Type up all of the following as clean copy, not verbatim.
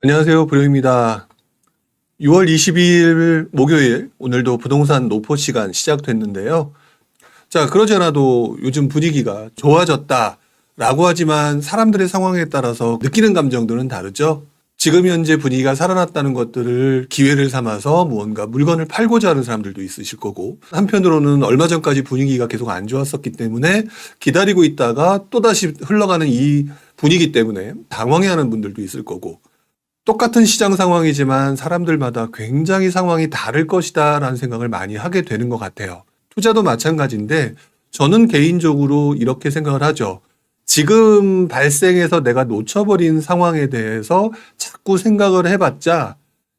안녕하세요. 부령입니다. 6월 22일 목요일, 오늘도 부동산 노포 시간 시작됐는데요. 자, 그러지 않아도 요즘 분위기가 좋아졌다라고 하지만 사람들의 상황에 따라서 느끼는 감정들은 다르죠. 지금 현재 분위기가 살아났다는 것들을 기회를 삼아서 무언가 물건을 팔고자 하는 사람들도 있으실 거고, 한편으로는 얼마 전까지 분위기가 계속 안 좋았었기 때문에 기다리고 있다가 또다시 흘러가는 이 분위기 때문에 당황해하는 분들도 있을 거고, 똑같은 시장 상황이지만 사람들마다 굉장히 상황이 다를 것이다 라는 생각을 많이 하게 되는 것 같아요. 투자도 마찬가지인데 저는 개인적으로 이렇게 생각을 하죠. 지금 발생해서 내가 놓쳐버린 상황에 대해서 자꾸 생각을 해봤자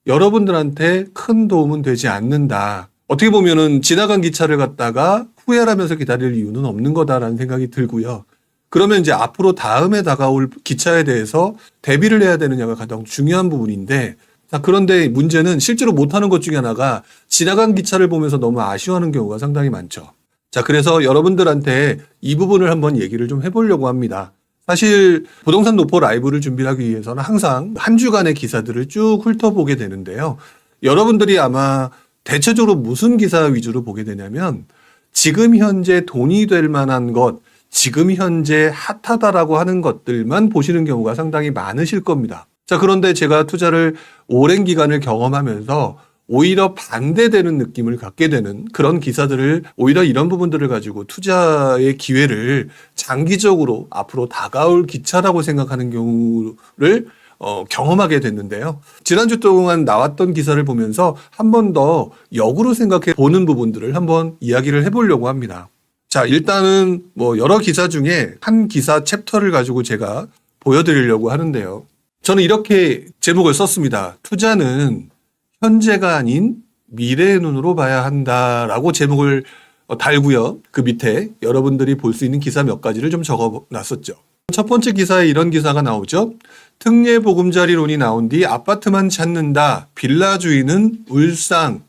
여러분들한테 큰 도움은 되지 않는다. 어떻게 보면은 지나간 기차를 갖다가 후회하면서 기다릴 이유는 없는 거다라는 생각이 들고요. 그러면 이제 앞으로 다음에 다가올 기차에 대해서 대비를 해야 되느냐가 가장 중요한 부분인데, 자, 그런데 문제는 실제로 못하는 것 중에 하나가 지나간 기차를 보면서 너무 아쉬워하는 경우가 상당히 많죠. 자, 그래서 여러분들한테 이 부분을 한번 얘기를 좀 해보려고 합니다. 사실 부동산 노포 라이브를 준비하기 위해서는 항상 한 주간의 기사들을 쭉 훑어보게 되는데요. 여러분들이 아마 대체적으로 무슨 기사 위주로 보게 되냐면 지금 현재 돈이 될 만한 것, 지금 현재 핫하다라고 하는 것들만 보시는 경우가 상당히 많으실 겁니다. 자, 그런데 제가 투자를 오랜 기간을 경험하면서 오히려 반대되는 느낌을 갖게 되는 그런 기사들을, 오히려 이런 부분들을 가지고 투자의 기회를 장기적으로 앞으로 다가올 기차라고 생각하는 경우를 경험하게 됐는데요. 지난주 동안 나왔던 기사를 보면서 한 번 더 역으로 생각해 보는 부분들을 한번 이야기를 해보려고 합니다. 자, 일단은 여러 기사 중에 한 기사 챕터를 가지고 제가 보여드리려고 하는데요. 저는 이렇게 제목을 썼습니다. 투자는 현재가 아닌 미래의 눈으로 봐야 한다라고 제목을 달고요. 그 밑에 여러분들이 볼 수 있는 기사 몇 가지를 좀 적어 놨었죠. 첫 번째 기사에 이런 기사가 나오죠. 특례보금자리론이 나온 뒤 아파트만 찾는다. 빌라 주인은 울상.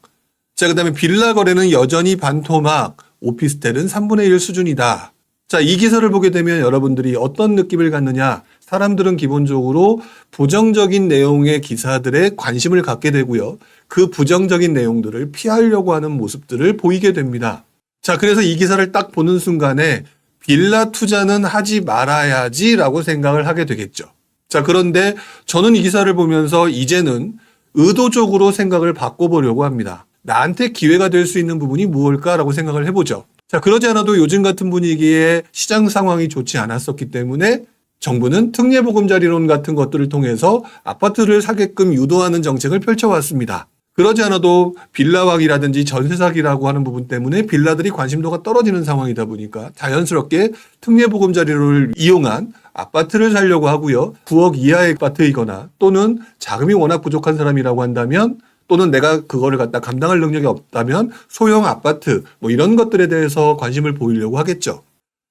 자, 그 다음에 빌라 거래는 여전히 반토막. 오피스텔은 3분의 1 수준이다. 자, 이 기사를 보게 되면 여러분들이 어떤 느낌을 갖느냐? 사람들은 기본적으로 부정적인 내용의 기사들에 관심을 갖게 되고요. 그 부정적인 내용들을 피하려고 하는 모습들을 보이게 됩니다. 자, 그래서 이 기사를 딱 보는 순간에 빌라 투자는 하지 말아야지라고 생각을 하게 되겠죠. 자, 그런데 저는 이 기사를 보면서 이제는 의도적으로 생각을 바꿔보려고 합니다. 나한테 기회가 될 수 있는 부분이 무엇일까라고 생각을 해보죠. 자, 그러지 않아도 요즘 같은 분위기에 시장 상황이 좋지 않았었기 때문에 정부는 특례보금자리론 같은 것들을 통해서 아파트를 사게끔 유도하는 정책을 펼쳐왔습니다. 그러지 않아도 빌라왕이라든지 전세 사기라고 하는 부분 때문에 빌라들이 관심도가 떨어지는 상황이다 보니까 자연스럽게 특례보금자리론을 이용한 아파트를 사려고 하고요. 9억 이하의 아파트이거나 또는 자금이 워낙 부족한 사람이라고 한다면, 또는 내가 그거를 갖다 감당할 능력이 없다면 소형 아파트 이런 것들에 대해서 관심을 보이려고 하겠죠.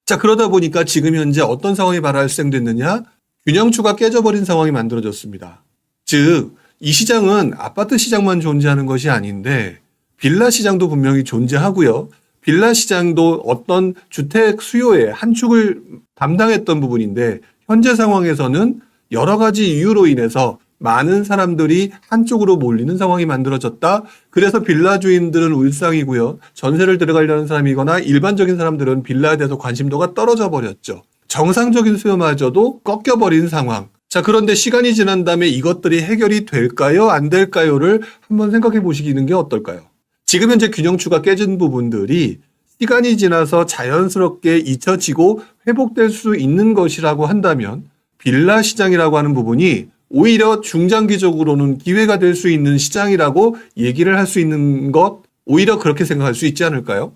자, 그러다 보니까 지금 현재 어떤 상황이 발생됐느냐? 균형추가 깨져버린 상황이 만들어졌습니다. 즉, 이 시장은 아파트 시장만 존재하는 것이 아닌데 빌라 시장도 분명히 존재하고요. 빌라 시장도 어떤 주택 수요의 한 축을 담당했던 부분인데 현재 상황에서는 여러 가지 이유로 인해서 많은 사람들이 한쪽으로 몰리는 상황이 만들어졌다. 그래서 빌라 주인들은 울상이고요. 전세를 들어가려는 사람이거나 일반적인 사람들은 빌라에 대해서 관심도가 떨어져 버렸죠. 정상적인 수요마저도 꺾여버린 상황. 자, 그런데 시간이 지난 다음에 이것들이 해결이 될까요? 안 될까요?를 한번 생각해 보시는 게 어떨까요? 지금 현재 균형추가 깨진 부분들이 시간이 지나서 자연스럽게 잊혀지고 회복될 수 있는 것이라고 한다면 빌라 시장이라고 하는 부분이 오히려 중장기적으로는 기회가 될 수 있는 시장이라고 얘기를 할 수 있는 것, 오히려 그렇게 생각할 수 있지 않을까요?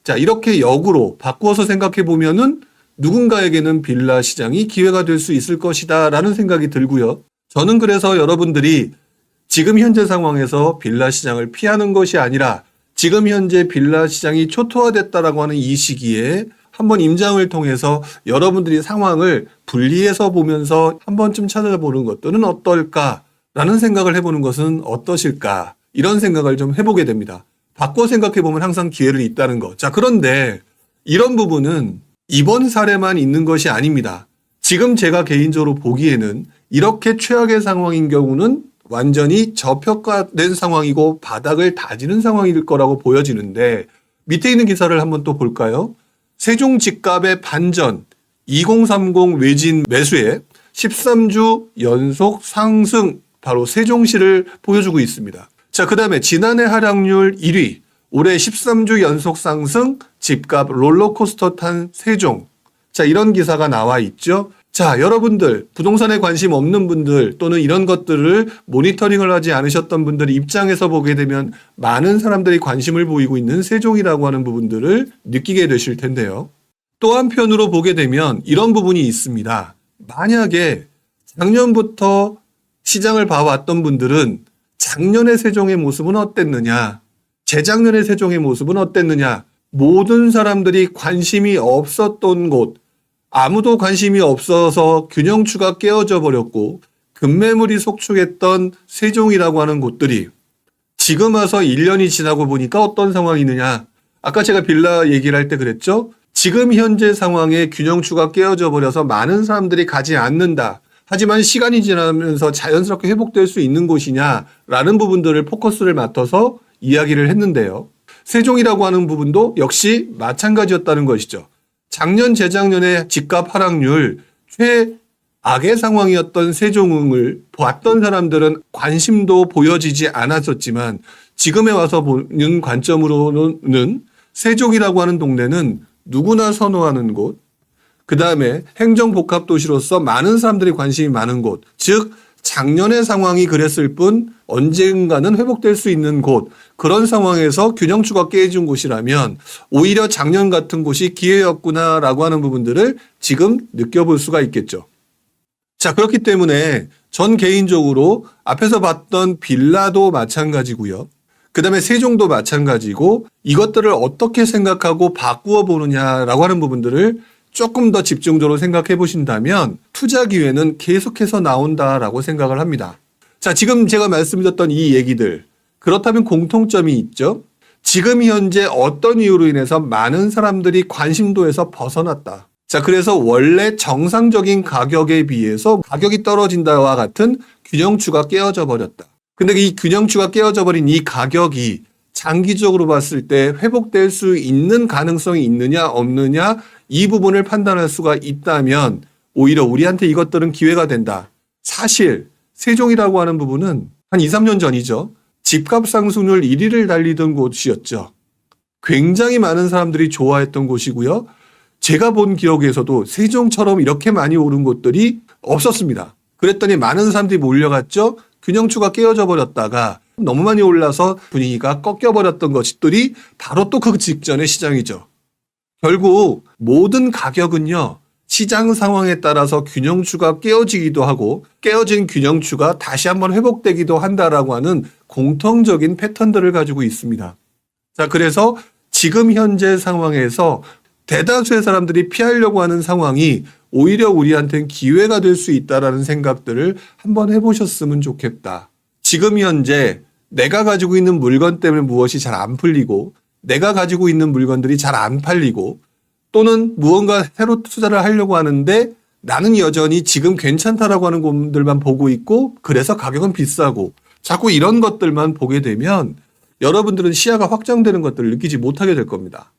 자, 이렇게 역으로 바꾸어서 생각해 보면은 누군가에게는 빌라 시장이 기회가 될 수 있을 것이다 라는 생각이 들고요. 저는 그래서 여러분들이 지금 현재 상황에서 빌라 시장을 피하는 것이 아니라 지금 현재 빌라 시장이 초토화됐다라고 하는 이 시기에 한번 임장을 통해서 여러분들이 상황을 분리해서 보면서 한 번쯤 찾아보는 것들은 어떨까라는 생각을 해보는 것은 어떠실까, 이런 생각을 좀 해보게 됩니다. 바꿔 생각해보면 항상 기회는 있다는 것. 자, 그런데 이런 부분은 이번 사례만 있는 것이 아닙니다. 지금 제가 개인적으로 보기에는 이렇게 최악의 상황인 경우는 완전히 저평가된 상황이고 바닥을 다지는 상황일 거라고 보여지는데, 밑에 있는 기사를 한번 또 볼까요? 세종 집값의 반전, 2030 외진 매수에 13주 연속 상승, 바로 세종시를 보여주고 있습니다. 자, 그 다음에 지난해 하락률 1위, 올해 13주 연속 상승, 집값 롤러코스터 탄 세종. 자, 이런 기사가 나와 있죠. 자, 여러분들, 부동산에 관심 없는 분들 또는 이런 것들을 모니터링을 하지 않으셨던 분들 입장에서 보게 되면 많은 사람들이 관심을 보이고 있는 세종이라고 하는 부분들을 느끼게 되실 텐데요. 또 한편으로 보게 되면 이런 부분이 있습니다. 만약에 작년부터 시장을 봐왔던 분들은 작년의 세종의 모습은 어땠느냐, 재작년의 세종의 모습은 어땠느냐, 모든 사람들이 관심이 없었던 곳, 아무도 관심이 없어서 균형추가 깨어져 버렸고 급매물이 속출했던 세종이라고 하는 곳들이 지금 와서 1년이 지나고 보니까 어떤 상황이느냐. 아까 제가 빌라 얘기를 할 때 그랬죠. 지금 현재 상황에 균형추가 깨어져 버려서 많은 사람들이 가지 않는다. 하지만 시간이 지나면서 자연스럽게 회복될 수 있는 곳이냐라는 부분들을 포커스를 맞춰서 이야기를 했는데요. 세종이라고 하는 부분도 역시 마찬가지였다는 것이죠. 작년, 재작년의 집값 하락률 최악의 상황이었던 세종을 봤던 사람들은 관심도 보여지지 않았었지만 지금에 와서 보는 관점으로는 세종이라고 하는 동네는 누구나 선호하는 곳, 그 다음에 행정복합도시로서 많은 사람들이 관심이 많은 곳, 즉 작년의 상황이 그랬을 뿐 언젠가는 회복될 수 있는 곳, 그런 상황에서 균형추가 깨진 곳이라면 오히려 작년 같은 곳이 기회였구나라고 하는 부분들을 지금 느껴볼 수가 있겠죠. 자, 그렇기 때문에 전 개인적으로 앞에서 봤던 빌라도 마찬가지고요. 그 다음에 세종도 마찬가지고 이것들을 어떻게 생각하고 바꾸어 보느냐라고 하는 부분들을 조금 더 집중적으로 생각해 보신다면 투자 기회는 계속해서 나온다라고 생각을 합니다. 자, 지금 제가 말씀드렸던 이 얘기들, 그렇다면 공통점이 있죠. 지금 현재 어떤 이유로 인해서 많은 사람들이 관심도에서 벗어났다. 자, 그래서 원래 정상적인 가격에 비해서 가격이 떨어진다와 같은 균형추가 깨어져 버렸다. 근데 이 균형추가 깨어져 버린 이 가격이 장기적으로 봤을 때 회복될 수 있는 가능성이 있느냐 없느냐, 이 부분을 판단할 수가 있다면 오히려 우리한테 이것들은 기회가 된다. 사실 세종이라고 하는 부분은 한 2, 3년 전이죠. 집값 상승률 1위를 달리던 곳이었죠. 굉장히 많은 사람들이 좋아했던 곳이고요. 제가 본 기억에서도 세종처럼 이렇게 많이 오른 곳들이 없었습니다. 그랬더니 많은 사람들이 몰려갔죠. 균형추가 깨어져 버렸다가 너무 많이 올라서 분위기가 꺾여버렸던 것들이 바로 또 그 직전의 시장이죠. 결국 모든 가격은요, 시장 상황에 따라서 균형추가 깨어지기도 하고 깨어진 균형추가 다시 한번 회복되기도 한다라고 하는 공통적인 패턴들을 가지고 있습니다. 자, 그래서 지금 현재 상황에서 대다수의 사람들이 피하려고 하는 상황이 오히려 우리한테는 기회가 될 수 있다라는 생각들을 한번 해보셨으면 좋겠다. 지금 현재 내가 가지고 있는 물건 때문에 무엇이 잘 안 풀리고 내가 가지고 있는 물건들이 잘 안 팔리고 또는 무언가 새로 투자를 하려고 하는데 나는 여전히 지금 괜찮다라고 하는 곳들만 보고 있고 그래서 가격은 비싸고 자꾸 이런 것들만 보게 되면 여러분들은 시야가 확장되는 것들을 느끼지 못하게 될 겁니다.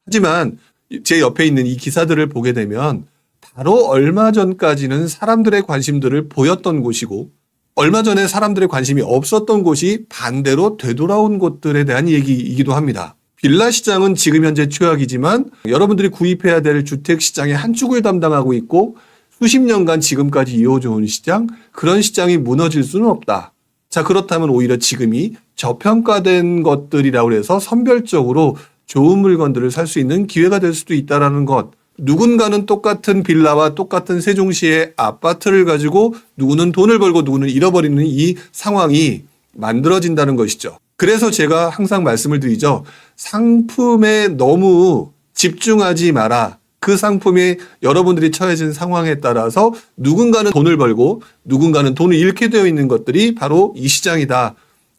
하지만 제 옆에 있는 이 기사들을 보게 되면 바로 얼마 전까지는 사람들의 관심들을 보였던 곳이고 얼마 전에 사람들의 관심이 없었던 곳이 반대로 되돌아온 곳들에 대한 얘기이기도 합니다. 빌라 시장은 지금 현재 최악이지만 여러분들이 구입해야 될 주택 시장의 한 축을 담당하고 있고 수십 년간 지금까지 이어져 온 시장, 그런 시장이 무너질 수는 없다. 자, 그렇다면 오히려 지금이 저평가된 것들이라고 해서 선별적으로 좋은 물건들을 살 수 있는 기회가 될 수도 있다는 것. 누군가는 똑같은 빌라와 똑같은 세종시의 아파트를 가지고 누구는 돈을 벌고 누구는 잃어버리는 이 상황이 만들어진다는 것이죠. 그래서 제가 항상 말씀을 드리죠. 상품에 너무 집중하지 마라. 그 상품에 여러분들이 처해진 상황에 따라서 누군가는 돈을 벌고 누군가는 돈을 잃게 되어 있는 것들이 바로 이 시장이다.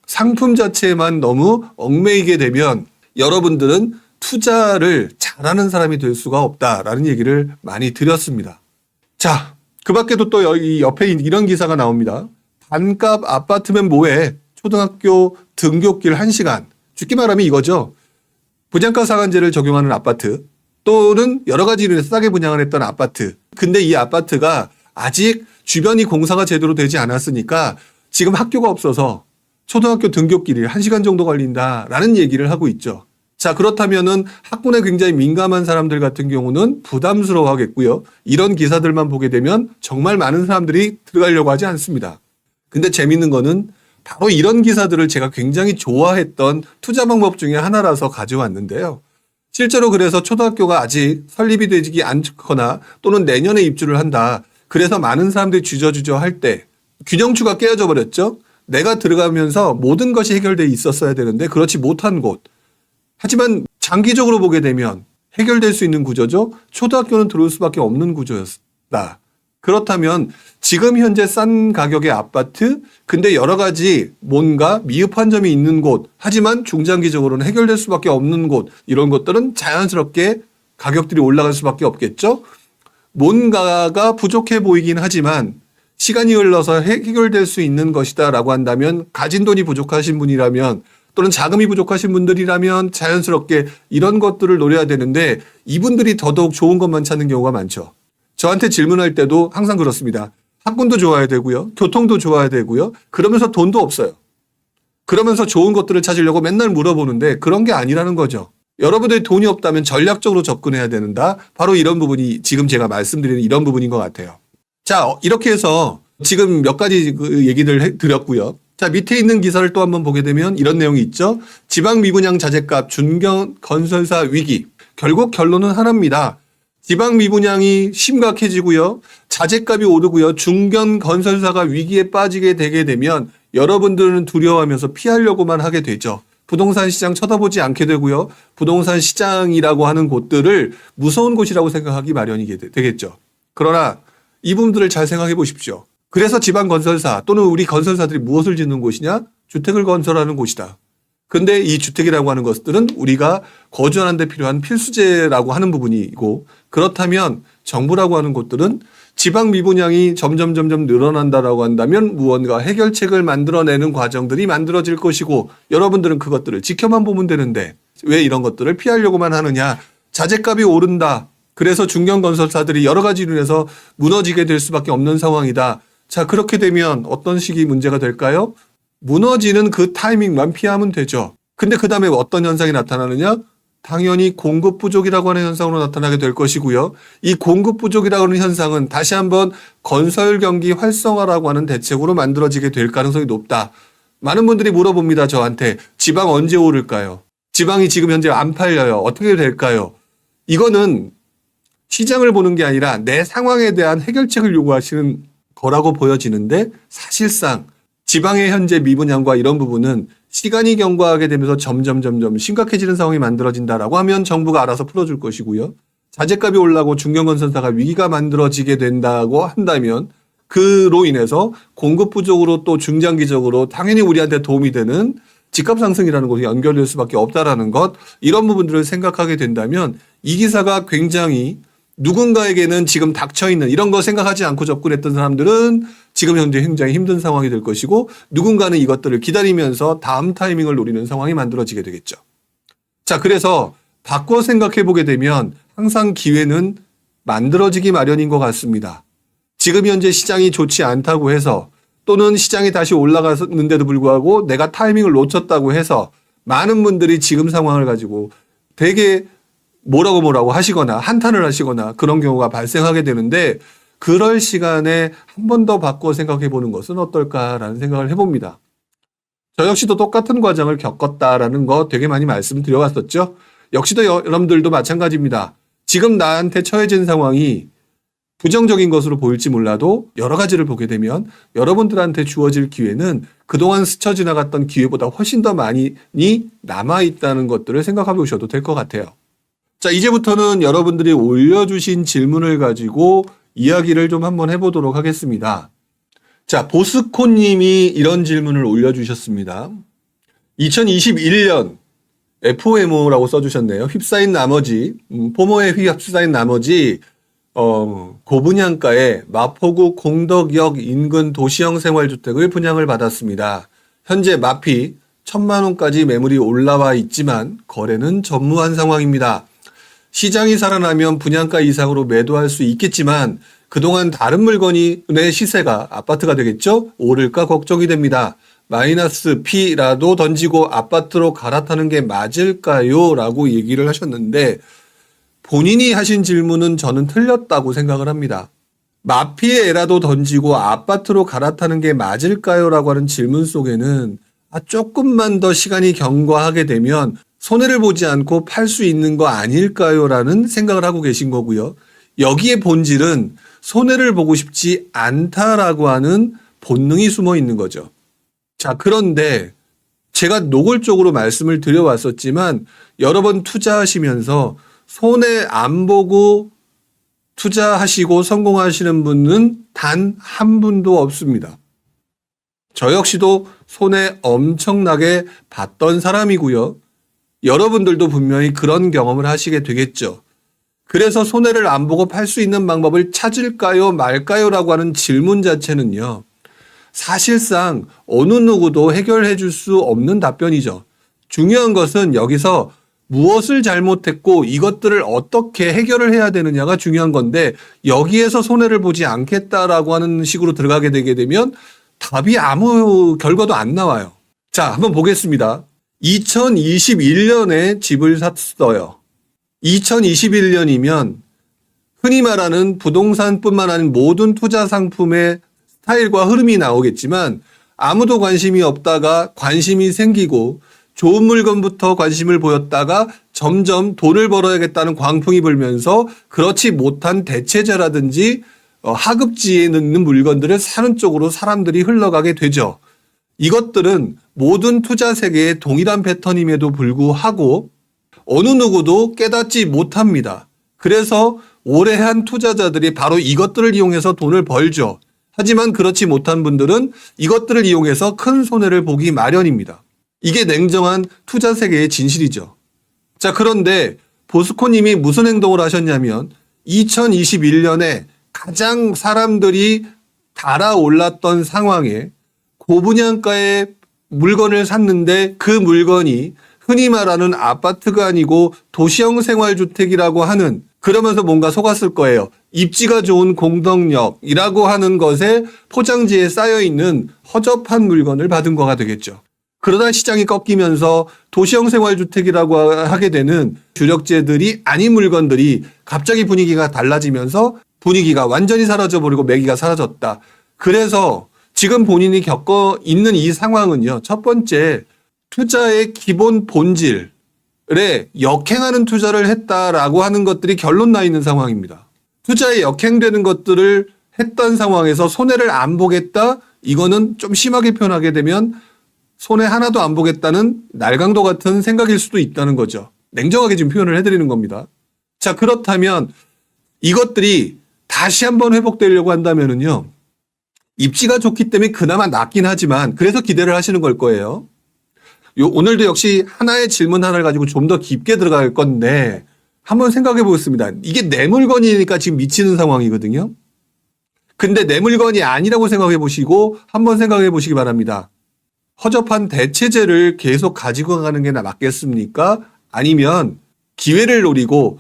상품 자체에만 너무 얽매이게 되면 여러분들은 투자를 잘하는 사람이 될 수가 없다라는 얘기를 많이 드렸습니다. 자, 그 밖에도 또 이 옆에 이런 기사가 나옵니다. 반값 아파트면 뭐해? 초등학교 등굣길 1시간. 쉽게 말하면 이거죠. 분양가 상한제를 적용하는 아파트 또는 여러 가지 이유로 싸게 분양을 했던 아파트. 근데 이 아파트가 아직 주변이 공사가 제대로 되지 않았으니까 지금 학교가 없어서 초등학교 등굣길이 1시간 정도 걸린다라는 얘기를 하고 있죠. 자, 그렇다면은 학군에 굉장히 민감한 사람들 같은 경우는 부담스러워 하겠고요. 이런 기사들만 보게 되면 정말 많은 사람들이 들어가려고 하지 않습니다. 근데 재밌는 거는 바로 이런 기사들을 제가 굉장히 좋아했던 투자 방법 중에 하나라서 가져왔는데요. 실제로 그래서 초등학교가 아직 설립이 되지 않거나 또는 내년에 입주를 한다. 그래서 많은 사람들이 주저주저 할 때 균형추가 깨어져 버렸죠. 내가 들어가면서 모든 것이 해결돼 있었어야 되는데 그렇지 못한 곳. 하지만 장기적으로 보게 되면 해결될 수 있는 구조죠. 초등학교는 들어올 수밖에 없는 구조였다. 그렇다면 지금 현재 싼 가격의 아파트, 근데 여러 가지 뭔가 미흡한 점이 있는 곳, 하지만 중장기적으로는 해결될 수밖에 없는 곳, 이런 것들은 자연스럽게 가격들이 올라갈 수밖에 없겠죠. 뭔가가 부족해 보이긴 하지만 시간이 흘러서 해결될 수 있는 것이다라고 한다면 가진 돈이 부족하신 분이라면 또는 자금이 부족하신 분들이라면 자연스럽게 이런 것들을 노려야 되는데 이분들이 더더욱 좋은 것만 찾는 경우가 많죠. 저한테 질문할 때도 항상 그렇습니다. 학군도 좋아야 되고요. 교통도 좋아야 되고요. 그러면서 돈도 없어요. 그러면서 좋은 것들을 찾으려고 맨날 물어보는데 그런 게 아니라는 거죠. 여러분들이 돈이 없다면 전략적으로 접근해야 된다. 바로 이런 부분이 지금 제가 말씀드리는 이런 부분인 것 같아요. 자, 이렇게 해서 지금 몇 가지 얘기를 드렸고요. 자, 밑에 있는 기사를 또 한번 보게 되면 이런 내용이 있죠. 지방 미분양 자재값 중견 건설사 위기. 결국 결론은 하나입니다. 지방 미분양이 심각해지고요. 자재값이 오르고요. 중견 건설사가 위기에 빠지게 되게 되면 여러분들은 두려워하면서 피하려고만 하게 되죠. 부동산 시장 쳐다보지 않게 되고요. 부동산 시장이라고 하는 곳들을 무서운 곳이라고 생각하기 마련이 되겠죠. 그러나 이 부분들을 잘 생각해 보십시오. 그래서 지방 건설사 또는 우리 건설사들이 무엇을 짓는 곳이냐? 주택을 건설하는 곳이다. 근데 이 주택이라고 하는 것들은 우리가 거주하는 데 필요한 필수재라고 하는 부분이고 그렇다면 정부라고 하는 곳들은 지방 미분양이 점점 늘어난다라고 한다면 무언가 해결책을 만들어내는 과정들이 만들어질 것이고 여러분들은 그것들을 지켜만 보면 되는데 왜 이런 것들을 피하려고만 하느냐. 자재값이 오른다. 그래서 중견건설사들이 여러 가지 이유로 해서 무너지게 될 수밖에 없는 상황이다. 자, 그렇게 되면 어떤 식이 문제가 될까요? 무너지는 그 타이밍만 피하면 되죠. 근데 그 다음에 어떤 현상이 나타나느냐? 당연히 공급 부족이라고 하는 현상으로 나타나게 될 것이고요. 이 공급 부족이라고 하는 현상은 다시 한번 건설 경기 활성화라고 하는 대책으로 만들어지게 될 가능성이 높다. 많은 분들이 물어봅니다. 저한테 지방 언제 오를까요? 지방이 지금 현재 안 팔려요. 어떻게 될까요? 이거는 시장을 보는 게 아니라 내 상황에 대한 해결책을 요구하시는 거라고 보여지는데 사실상 지방의 현재 미분양과 이런 부분은 시간이 경과하게 되면서 점점 심각해지는 상황이 만들어진다라고 하면 정부가 알아서 풀어줄 것이고요. 자재값이 올라고 중견건설사가 위기가 만들어지게 된다고 한다면 그로 인해서 공급 부족으로 또 중장기적으로 당연히 우리한테 도움이 되는 집값 상승이라는 것이 연결될 수밖에 없다라는 것, 이런 부분들을 생각하게 된다면 이 기사가 굉장히 누군가에게는 지금 닥쳐있는 이런 거 생각하지 않고 접근했던 사람들은 지금 현재 굉장히 힘든 상황이 될 것이고 누군가는 이것들을 기다리면서 다음 타이밍을 노리는 상황이 만들어지게 되겠죠. 자, 그래서 바꿔 생각해 보게 되면 항상 기회는 만들어지기 마련인 것 같습니다. 지금 현재 시장이 좋지 않다고 해서 또는 시장이 다시 올라갔는데도 불구하고 내가 타이밍을 놓쳤다고 해서 많은 분들이 지금 상황을 가지고 되게 뭐라고 하시거나 한탄을 하시거나 그런 경우가 발생하게 되는데 그럴 시간에 한 번 더 바꿔 생각해 보는 것은 어떨까라는 생각을 해봅니다. 저 역시도 똑같은 과정을 겪었다라는 거 되게 많이 말씀드려왔었죠. 역시도 여러분들도 마찬가지입니다. 지금 나한테 처해진 상황이 부정적인 것으로 보일지 몰라도 여러 가지를 보게 되면 여러분들한테 주어질 기회는 그동안 스쳐 지나갔던 기회보다 훨씬 더 많이 남아있다는 것들을 생각해 보셔도 될 것 같아요. 자, 이제부터는 여러분들이 올려주신 질문을 가지고 이야기를 좀 한번 해보도록 하겠습니다. 자, 보스코님이 이런 질문을 올려주셨습니다. 2021년 FOMO라고 써주셨네요. 휩싸인 나머지, 포모에 휩싸인 나머지 고분양가에 마포구 공덕역 인근 도시형 생활주택을 분양을 받았습니다. 현재 마피 1,000만 원까지 매물이 올라와 있지만 거래는 전무한 상황입니다. 시장이 살아나면 분양가 이상으로 매도할 수 있겠지만 그동안 다른 물건의 시세가 아파트가 되겠죠? 오를까 걱정이 됩니다. 마이너스 P라도 던지고 아파트로 갈아타는 게 맞을까요? 라고 얘기를 하셨는데 본인이 하신 질문은 저는 틀렸다고 생각을 합니다. 마피의 애라도 던지고 아파트로 갈아타는 게 맞을까요? 라고 하는 질문 속에는 조금만 더 시간이 경과하게 되면 손해를 보지 않고 팔 수 있는 거 아닐까요? 라는 생각을 하고 계신 거고요. 여기에 본질은 손해를 보고 싶지 않다라고 하는 본능이 숨어 있는 거죠. 자, 그런데 제가 노골적으로 말씀을 드려왔었지만 여러 번 투자하시면서 손해 안 보고 투자하시고 성공하시는 분은 단 한 분도 없습니다. 저 역시도 손해 엄청나게 봤던 사람이고요. 여러분들도 분명히 그런 경험을 하시게 되겠죠. 그래서 손해를 안 보고 팔 수 있는 방법을 찾을까요 말까요 라고 하는 질문 자체는요. 사실상 어느 누구도 해결해 줄 수 없는 답변이죠. 중요한 것은 여기서 무엇을 잘못했고 이것들을 어떻게 해결을 해야 되느냐가 중요한 건데 여기에서 손해를 보지 않겠다라고 하는 식으로 들어가게 되게 되면 답이 아무 결과도 안 나와요. 자, 한번 보겠습니다. 2021년에 집을 샀어요. 2021년이면 흔히 말하는 부동산뿐만 아닌 모든 투자 상품의 스타일과 흐름이 나오겠지만 아무도 관심이 없다가 관심이 생기고 좋은 물건부터 관심을 보였다가 점점 돈을 벌어야겠다는 광풍이 불면서 그렇지 못한 대체재라든지 하급지에 있는 물건들을 사는 쪽으로 사람들이 흘러가게 되죠. 이것들은 모든 투자 세계의 동일한 패턴임에도 불구하고 어느 누구도 깨닫지 못합니다. 그래서 오래 한 투자자들이 바로 이것들을 이용해서 돈을 벌죠. 하지만 그렇지 못한 분들은 이것들을 이용해서 큰 손해를 보기 마련입니다. 이게 냉정한 투자 세계의 진실이죠. 자, 그런데 보스코님이 무슨 행동을 하셨냐면 2021년에 가장 사람들이 달아올랐던 상황에 고분양가의 물건을 샀는데 그 물건이 흔히 말하는 아파트가 아니고 도시형 생활주택이라고 하는, 그러면서 뭔가 속았을 거예요. 입지가 좋은 공덕역이라고 하는 것에 포장지에 쌓여있는 허접한 물건을 받은 거가 되겠죠. 그러다 시장이 꺾이면서 도시형 생활주택이라고 하게 되는 주력재들이 아닌 물건들이 갑자기 분위기가 달라지면서 분위기가 완전히 사라져버리고 매기가 사라졌다. 그래서 지금 본인이 겪어 있는 이 상황은요. 첫 번째, 투자의 기본 본질에 역행하는 투자를 했다라고 하는 것들이 결론 나 있는 상황입니다. 투자에 역행되는 것들을 했던 상황에서 손해를 안 보겠다? 이거는 좀 심하게 표현하게 되면 손해 하나도 안 보겠다는 날강도 같은 생각일 수도 있다는 거죠. 냉정하게 지금 표현을 해드리는 겁니다. 자, 그렇다면 이것들이 다시 한번 회복되려고 한다면은요. 입지가 좋기 때문에 그나마 낫긴 하지만 그래서 기대를 하시는 걸 거예요. 오늘도 역시 하나의 질문 하나를 가지고 좀 더 깊게 들어갈 건데 한번 생각해 보겠습니다. 이게 내 물건이니까 지금 미치는 상황이거든요. 근데 내 물건이 아니라고 생각해 보시고 한번 생각해 보시기 바랍니다. 허접한 대체재를 계속 가지고 가는 게 맞겠습니까? 아니면 기회를 노리고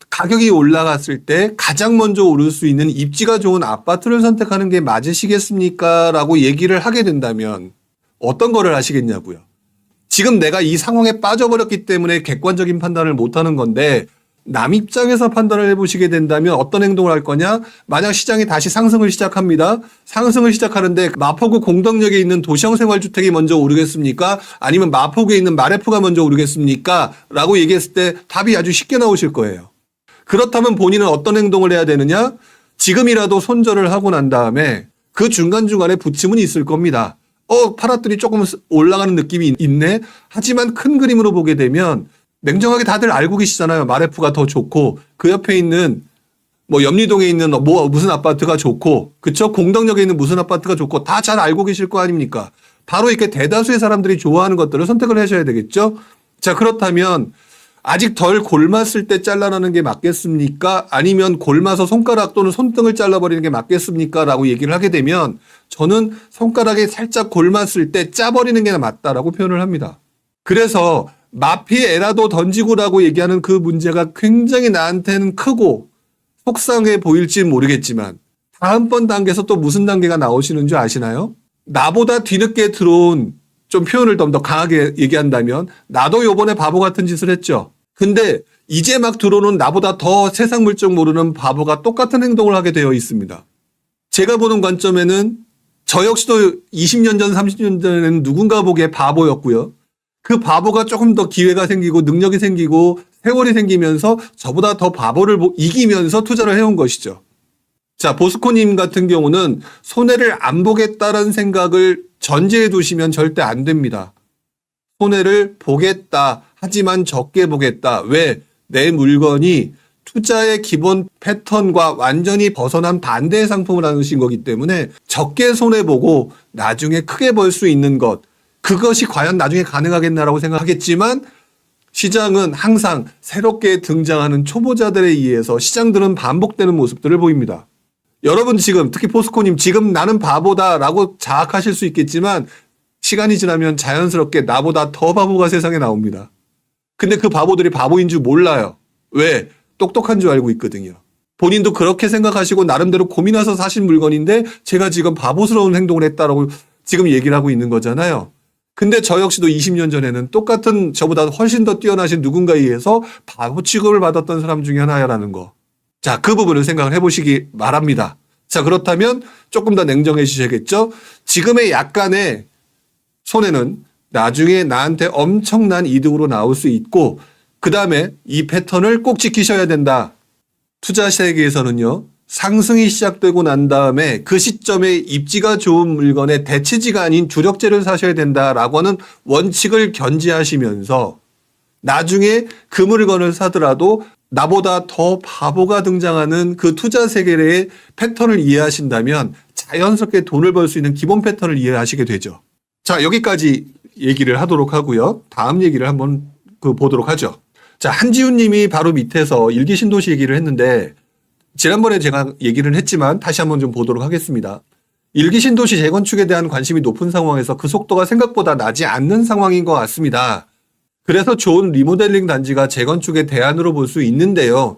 가격이 올라갔을 때 가장 먼저 오를 수 있는 입지가 좋은 아파트를 선택하는 게 맞으시겠습니까? 라고 얘기를 하게 된다면 어떤 거를 하시겠냐고요. 지금 내가 이 상황에 빠져버렸기 때문에 객관적인 판단을 못하는 건데 남 입장에서 판단을 해보시게 된다면 어떤 행동을 할 거냐? 만약 시장이 다시 상승을 시작합니다. 상승을 시작하는데 마포구 공덕역에 있는 도시형 생활주택이 먼저 오르겠습니까? 아니면 마포구에 있는 마레프가 먼저 오르겠습니까? 라고 얘기했을 때 답이 아주 쉽게 나오실 거예요. 그렇다면 본인은 어떤 행동을 해야 되느냐? 지금이라도 손절을 하고 난 다음에 그 중간중간에 부침은 있을 겁니다. 팔았더니 조금 올라가는 느낌이 있네? 하지만 큰 그림으로 보게 되면 냉정하게 다들 알고 계시잖아요. 마레프가 더 좋고 그 옆에 있는 염리동에 있는 무슨 아파트가 좋고 그쵸? 공덕역에 있는 무슨 아파트가 좋고 다 잘 알고 계실 거 아닙니까? 바로 이렇게 대다수의 사람들이 좋아하는 것들을 선택을 하셔야 되겠죠? 자, 그렇다면 아직 덜 골맞을 때 잘라내는 게 맞겠습니까? 아니면 골마서 손가락 또는 손등을 잘라버리는 게 맞겠습니까? 라고 얘기를 하게 되면 저는 손가락에 살짝 골맞을 때 짜버리는 게 맞다라고 표현을 합니다. 그래서 마피에라도 던지고라고 얘기하는 그 문제가 굉장히 나한테는 크고 속상해 보일지 모르겠지만 다음번 단계에서 또 무슨 단계가 나오시는 줄 아시나요? 나보다 뒤늦게 들어온, 좀 표현을 좀 더 강하게 얘기한다면 나도 요번에 바보 같은 짓을 했죠. 근데 이제 막 들어오는 나보다 더 세상 물정 모르는 바보가 똑같은 행동을 하게 되어 있습니다. 제가 보는 관점에는 저 역시도 20년 전, 30년 전에는 누군가 보기에 바보였고요. 그 바보가 조금 더 기회가 생기고 능력이 생기고 세월이 생기면서 저보다 더 바보를 이기면서 투자를 해온 것이죠. 자, 보스코님 같은 경우는 손해를 안 보겠다라는 생각을 전제해 두시면 절대 안 됩니다. 손해를 보겠다. 하지만 적게 보겠다. 왜? 내 물건이 투자의 기본 패턴과 완전히 벗어난 반대의 상품을 하신 거기 때문에 적게 손해보고 나중에 크게 벌 수 있는 것, 그것이 과연 나중에 가능하겠나라고 생각하겠지만 시장은 항상 새롭게 등장하는 초보자들에 의해서 시장들은 반복되는 모습들을 보입니다. 여러분 지금 특히 포스코님 지금 나는 바보다라고 자학하실 수 있겠지만 시간이 지나면 자연스럽게 나보다 더 바보가 세상에 나옵니다. 근데 그 바보들이 바보인 줄 몰라요. 왜? 똑똑한 줄 알고 있거든요. 본인도 그렇게 생각하시고 나름대로 고민해서 사신 물건인데 제가 지금 바보스러운 행동을 했다라고 지금 얘기를 하고 있는 거잖아요. 근데 저 역시도 20년 전에는 똑같은 저보다 훨씬 더 뛰어나신 누군가에 의해서 바보 취급을 받았던 사람 중에 하나야라는 거. 자, 그 부분을 생각을 해보시기 바랍니다. 자, 그렇다면 조금 더 냉정해 주셔야겠죠? 지금의 약간의 손해는 나중에 나한테 엄청난 이득으로 나올 수 있고 그 다음에 이 패턴을 꼭 지키셔야 된다. 투자 세계에서는요. 상승이 시작되고 난 다음에 그 시점에 입지가 좋은 물건의 대체지가 아닌 주력재를 사셔야 된다라고 하는 원칙을 견지하시면서 나중에 그 물건을 사더라도 나보다 더 바보가 등장하는 그 투자 세계의 패턴을 이해하신다면 자연스럽게 돈을 벌 수 있는 기본 패턴을 이해하시게 되죠. 자, 여기까지 얘기를 하도록 하고요. 다음 얘기를 한번 보도록 하죠. 자, 한지훈 님이 바로 밑에서 일기신도시 얘기를 했는데 지난번에 제가 얘기를 했지만 다시 한번 좀 보도록 하겠습니다. 일기신도시 재건축에 대한 관심이 높은 상황에서 그 속도가 생각보다 나지 않는 상황인 것 같습니다. 그래서 좋은 리모델링 단지가 재건축의 대안으로 볼 수 있는데요.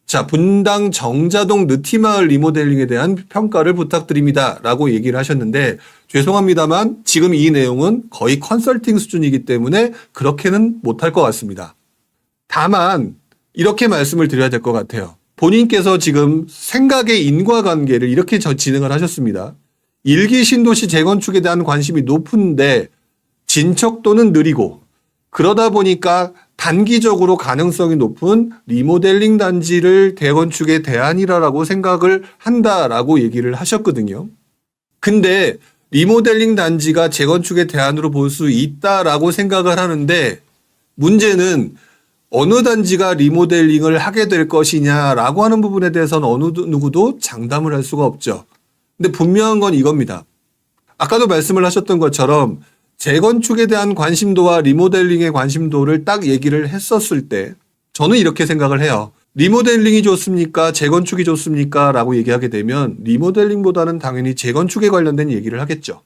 자, 분당 정자동 느티마을 리모델링에 대한 평가를 부탁드립니다. 라고 얘기를 하셨는데 죄송합니다만 지금 이 내용은 거의 컨설팅 수준이기 때문에 그렇게는 못할 것 같습니다. 다만 이렇게 말씀을 드려야 될 것 같아요. 본인께서 지금 생각의 인과관계를 이렇게 진행을 하셨습니다. 일기 신도시 재건축에 대한 관심이 높은데 진척도는 느리고 그러다 보니까 단기적으로 가능성이 높은 리모델링 단지를 재건축의 대안이라고 생각을 한다라고 얘기를 하셨거든요. 근데 리모델링 단지가 재건축의 대안으로 볼 수 있다라고 생각을 하는데 문제는 어느 단지가 리모델링을 하게 될 것이냐라고 하는 부분에 대해서는 어느 누구도 장담을 할 수가 없죠. 근데 분명한 건 이겁니다. 아까도 말씀을 하셨던 것처럼 재건축에 대한 관심도와 리모델링의 관심도를 딱 얘기를 했었을 때 저는 이렇게 생각을 해요. 리모델링이 좋습니까? 재건축이 좋습니까? 라고 얘기하게 되면 리모델링보다는 당연히 재건축에 관련된 얘기를 하겠죠.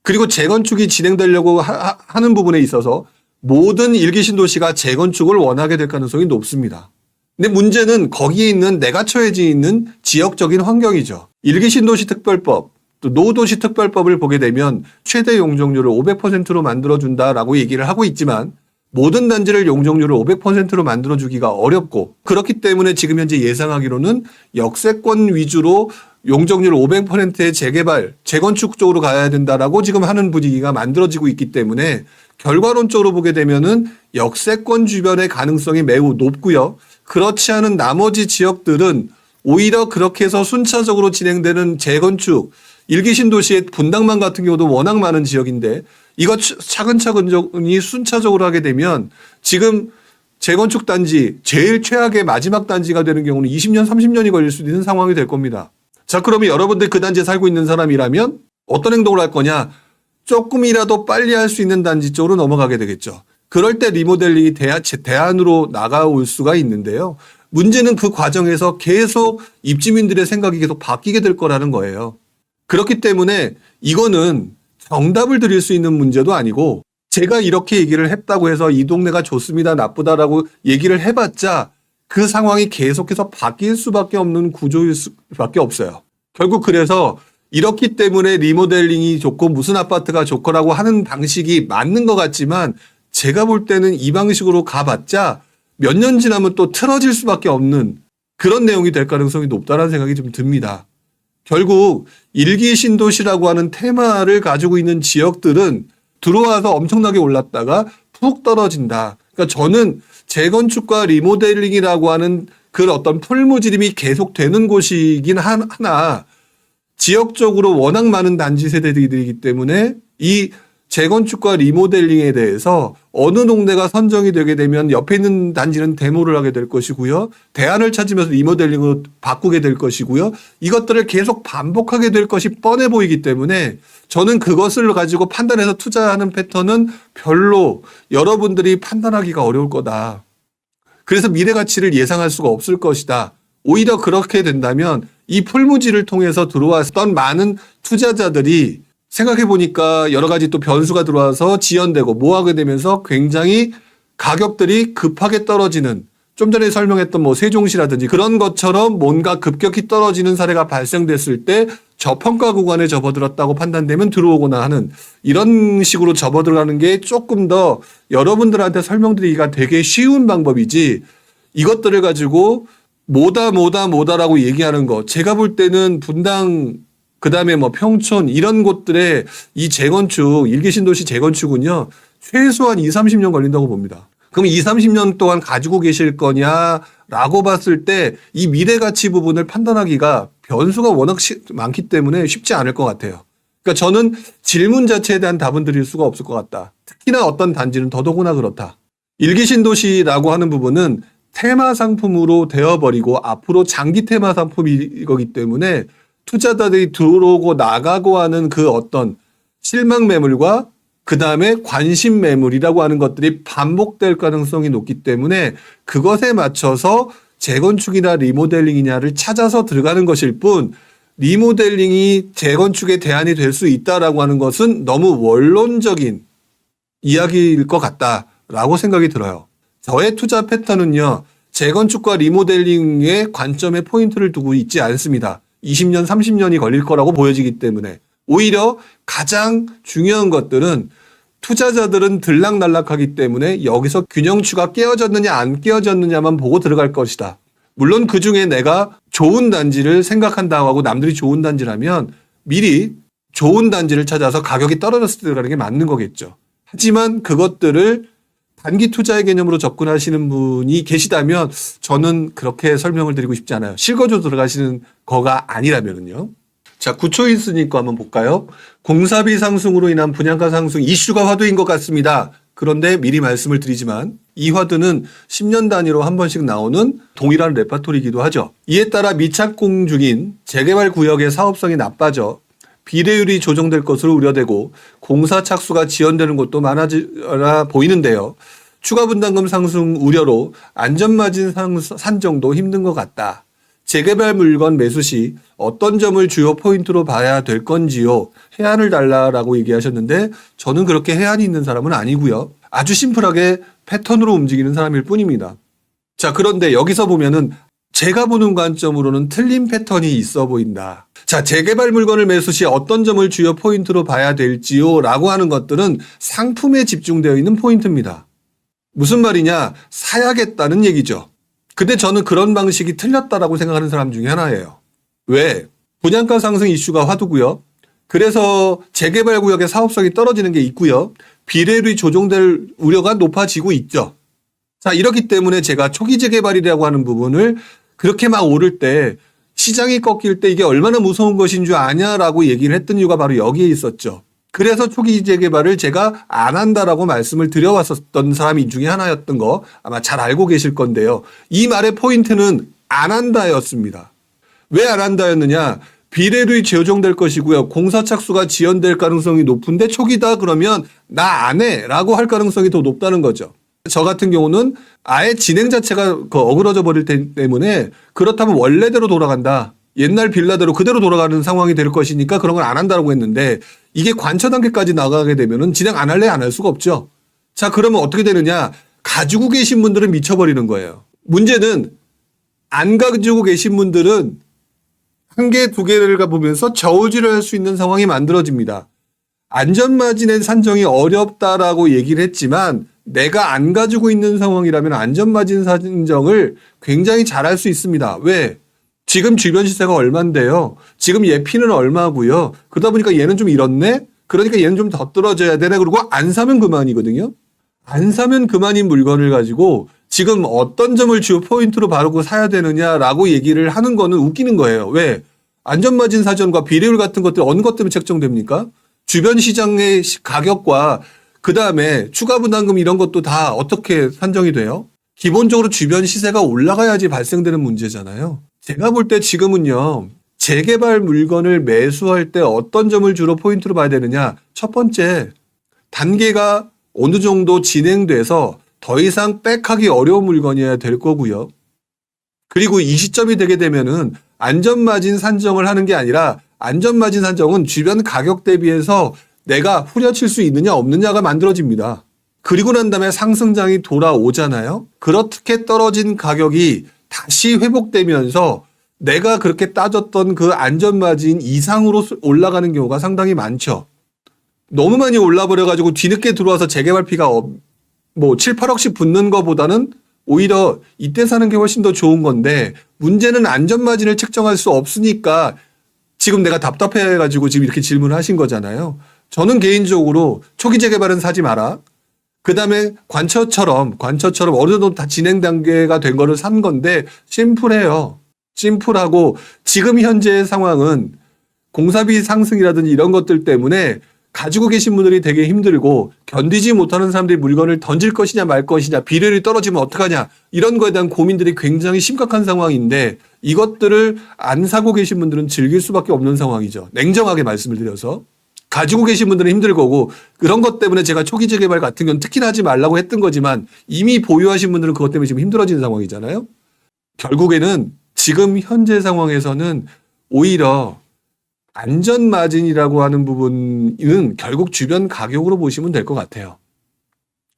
그리고 재건축이 진행되려고 하는 부분에 있어서 모든 일기 신도시가 재건축을 원하게 될 가능성이 높습니다. 근데 문제는 거기에 있는 내가 처해져 있는 지역적인 환경이죠. 일기 신도시 특별법, 또 노도시 특별법을 보게 되면 최대 용적률을 500%로 만들어준다라고 얘기를 하고 있지만 모든 단지를 용적률을 500%로 만들어주기가 어렵고 그렇기 때문에 지금 현재 예상하기로는 역세권 위주로 용적률 500%의 재개발, 재건축 쪽으로 가야 된다라고 지금 하는 분위기가 만들어지고 있기 때문에 결과론적으로 보게 되면은 역세권 주변의 가능성이 매우 높고요. 그렇지 않은 나머지 지역들은 오히려 그렇게 해서 순차적으로 진행되는 재건축, 일기 신도시의 분당만 같은 경우도 워낙 많은 지역인데 이거 차근차근히 순차적으로 하게 되면 지금 재건축 단지 제일 최악의 마지막 단지가 되는 경우는 20년, 30년이 걸릴 수 있는 상황이 될 겁니다. 자, 그러면 여러분들 그 단지에 살고 있는 사람이라면 어떤 행동을 할 거냐? 조금이라도 빨리 할 수 있는 단지 쪽으로 넘어가게 되겠죠. 그럴 때 리모델링이 대안으로 나가올 수가 있는데요. 문제는 그 과정에서 계속 입주민들의 생각이 계속 바뀌게 될 거라는 거예요. 그렇기 때문에 이거는 정답을 드릴 수 있는 문제도 아니고 제가 이렇게 얘기를 했다고 해서 이 동네가 좋습니다, 나쁘다라고 얘기를 해봤자 그 상황이 계속해서 바뀔 수밖에 없는 구조일 수밖에 없어요. 결국 그래서 이렇기 때문에 리모델링이 좋고 무슨 아파트가 좋거라고 하는 방식이 맞는 것 같지만 제가 볼 때는 이 방식으로 가봤자 몇 년 지나면 또 틀어질 수밖에 없는 그런 내용이 될 가능성이 높다는 생각이 좀 듭니다. 결국 일기 신도시라고 하는 테마를 가지고 있는 지역들은 들어와서 엄청나게 올랐다가 푹 떨어진다. 그러니까 저는 재건축과 리모델링이라고 하는 그 어떤 풀무지름이 계속되는 곳이긴 하나 지역적으로 워낙 많은 단지 세대들이기 때문에 이 재건축과 리모델링에 대해서 어느 동네가 선정이 되게 되면 옆에 있는 단지는 데모를 하게 될 것이고요. 대안을 찾으면서 리모델링으로 바꾸게 될 것이고요. 이것들을 계속 반복하게 될 것이 뻔해 보이기 때문에 저는 그것을 가지고 판단해서 투자하는 패턴은 별로 여러분들이 판단하기가 어려울 거다. 그래서 미래 가치를 예상할 수가 없을 것이다. 오히려 그렇게 된다면 이 풀무지를 통해서 들어왔던 많은 투자자들이 생각해 보니까 여러 가지 또 변수가 들어와서 지연되고 뭐하게 되면서 굉장히 가격들이 급하게 떨어지는 좀 전에 설명했던 뭐 세종시라든지 그런 것처럼 뭔가 급격히 떨어지는 사례가 발생됐을 때 저평가 구간에 접어들었다고 판단되면 들어오거나 하는 이런 식으로 접어들어가는 게 조금 더 여러분들한테 설명드리기가 되게 쉬운 방법이지 이것들을 가지고 뭐다라고 얘기하는 거 제가 볼 때는 분당 그다음에 뭐 평촌 이런 곳들의 이 재건축, 일기 신도시 재건축은요. 최소한 2, 30년 걸린다고 봅니다. 그럼 2, 30년 동안 가지고 계실 거냐라고 봤을 때 이 미래 가치 부분을 판단하기가 변수가 워낙 많기 때문에 쉽지 않을 것 같아요. 그러니까 저는 질문 자체에 대한 답은 드릴 수가 없을 것 같다. 특히나 어떤 단지는 더더구나 그렇다. 일기 신도시라고 하는 부분은 테마 상품으로 되어버리고 앞으로 장기 테마 상품이 거기 때문에 투자자들이 들어오고 나가고 하는 그 어떤 실망 매물과 그 다음에 관심 매물이라고 하는 것들이 반복될 가능성이 높기 때문에 그것에 맞춰서 재건축이나 리모델링이냐를 찾아서 들어가는 것일 뿐 리모델링이 재건축의 대안이 될 수 있다라고 하는 것은 너무 원론적인 이야기일 것 같다라고 생각이 들어요. 저의 투자 패턴은요. 재건축과 리모델링의 관점에 포인트를 두고 있지 않습니다. 20년, 30년이 걸릴 거라고 보여지기 때문에 오히려 가장 중요한 것들은 투자자들은 들락날락하기 때문에 여기서 균형추가 깨어졌느냐 안 깨어졌느냐만 보고 들어갈 것이다. 물론 그중에 내가 좋은 단지를 생각한다고 하고 남들이 좋은 단지라면 미리 좋은 단지를 찾아서 가격이 떨어졌을 때 들어가는 게 맞는 거겠죠. 하지만 그것들을 단기 투자의 개념으로 접근하시는 분이 계시다면 저는 그렇게 설명을 드리고 싶지 않아요. 실거주 들어가시는 거가 아니라면은요. 자, 9초 있으니까 한번 볼까요? 공사비 상승으로 인한 분양가 상승 이슈가 화두인 것 같습니다. 그런데 미리 말씀을 드리지만 이 화두는 10년 단위로 한 번씩 나오는 동일한 레파토리이기도 하죠. 이에 따라 미착공 중인 재개발 구역의 사업성이 나빠져 비례율이 조정될 것으로 우려되고 공사 착수가 지연되는 곳도 많아지라 보이는데요. 추가 분담금 상승 우려로 안전마진 산정도 힘든 것 같다. 재개발 물건 매수 시 어떤 점을 주요 포인트로 봐야 될 건지요. 해안을 달라라고 얘기하셨는데 저는 그렇게 해안이 있는 사람은 아니고요. 아주 심플하게 패턴으로 움직이는 사람일 뿐입니다. 자, 그런데 여기서 보면은 제가 보는 관점으로는 틀린 패턴이 있어 보인다. 자, 재개발 물건을 매수 시 어떤 점을 주요 포인트로 봐야 될지요? 라고 하는 것들은 상품에 집중되어 있는 포인트입니다. 무슨 말이냐? 사야겠다는 얘기죠. 근데 저는 그런 방식이 틀렸다라고 생각하는 사람 중에 하나예요. 왜? 분양가 상승 이슈가 화두고요. 그래서 재개발 구역의 사업성이 떨어지는 게 있고요. 비례율이 조정될 우려가 높아지고 있죠. 자, 이렇기 때문에 제가 초기 재개발이라고 하는 부분을 그렇게 막 오를 때 시장이 꺾일 때 이게 얼마나 무서운 것인 줄 아냐라고 얘기를 했던 이유가 바로 여기에 있었죠. 그래서 초기 재개발을 제가 안 한다라고 말씀을 드려왔었던 사람이 중에 하나였던 거 아마 잘 알고 계실 건데요. 이 말의 포인트는 안 한다였습니다. 왜 안 한다였느냐? 비례율이 조정될 것이고요. 공사 착수가 지연될 가능성이 높은데 초기다 그러면 나 안 해라고 할 가능성이 더 높다는 거죠. 저 같은 경우는 아예 진행 자체가 어그러져 버릴 때문에 그렇다면 원래대로 돌아간다. 옛날 빌라대로 그대로 돌아가는 상황이 될 것이니까 그런 걸 안 한다고 했는데 이게 관처 단계까지 나가게 되면은 진행 안 할래 안 할 수가 없죠. 자, 그러면 어떻게 되느냐? 가지고 계신 분들은 미쳐버리는 거예요. 문제는 안 가지고 계신 분들은 한 개, 두 개를 가보면서 저울질을 할 수 있는 상황이 만들어집니다. 안전마진의 산정이 어렵다라고 얘기를 했지만 내가 안 가지고 있는 상황이라면 안전마진 산정을 굉장히 잘할 수 있습니다. 왜? 지금 주변 시세가 얼만데요. 지금 예피는 얼마고요. 그러다 보니까 얘는 좀 이렇네. 그러니까 얘는 좀 더 떨어져야 되네. 그리고 안 사면 그만이거든요. 안 사면 그만인 물건을 가지고 지금 어떤 점을 주요 포인트로 바르고 사야 되느냐라고 얘기를 하는 거는 웃기는 거예요. 왜? 안전마진 사전과 비례율 같은 것들 어느 것 때문에 책정됩니까? 주변 시장의 가격과 그 다음에 추가 분담금 이런 것도 다 어떻게 산정이 돼요? 기본적으로 주변 시세가 올라가야지 발생되는 문제잖아요. 제가 볼 때 지금은요. 재개발 물건을 매수할 때 어떤 점을 주로 포인트로 봐야 되느냐. 첫 번째, 단계가 어느 정도 진행돼서 더 이상 백하기 어려운 물건이어야 될 거고요. 그리고 이 시점이 되게 되면은 안전마진 산정을 하는 게 아니라 안전마진 산정은 주변 가격 대비해서 내가 후려칠 수 있느냐 없느냐가 만들어집니다. 그리고 난 다음에 상승장이 돌아오잖아요. 그렇게 떨어진 가격이 다시 회복되면서 내가 그렇게 따졌던 그 안전마진 이상으로 올라가는 경우가 상당히 많죠. 너무 많이 올라버려가지고 뒤늦게 들어와서 재개발비가 뭐 7, 8억씩 붙는 것보다는 오히려 이때 사는 게 훨씬 더 좋은 건데 문제는 안전마진을 책정할 수 없으니까 지금 내가 답답해가지고 지금 이렇게 질문을 하신 거잖아요. 저는 개인적으로 초기 재개발은 사지 마라. 그 다음에 관처처럼 어느 정도 다 진행 단계가 된 거를 산 건데 심플해요. 심플하고 지금 현재의 상황은 공사비 상승이라든지 이런 것들 때문에 가지고 계신 분들이 되게 힘들고 견디지 못하는 사람들이 물건을 던질 것이냐 말 것이냐 비례율이 떨어지면 어떡하냐 이런 거에 대한 고민들이 굉장히 심각한 상황인데 이것들을 안 사고 계신 분들은 즐길 수밖에 없는 상황이죠. 냉정하게 말씀을 드려서. 가지고 계신 분들은 힘들 거고 그런 것 때문에 제가 초기 재개발 같은 경우는 특히나 하지 말라고 했던 거지만 이미 보유하신 분들은 그것 때문에 지금 힘들어지는 상황이잖아요. 결국에는 지금 현재 상황에서는 오히려 안전마진이라고 하는 부분은 결국 주변 가격으로 보시면 될 것 같아요.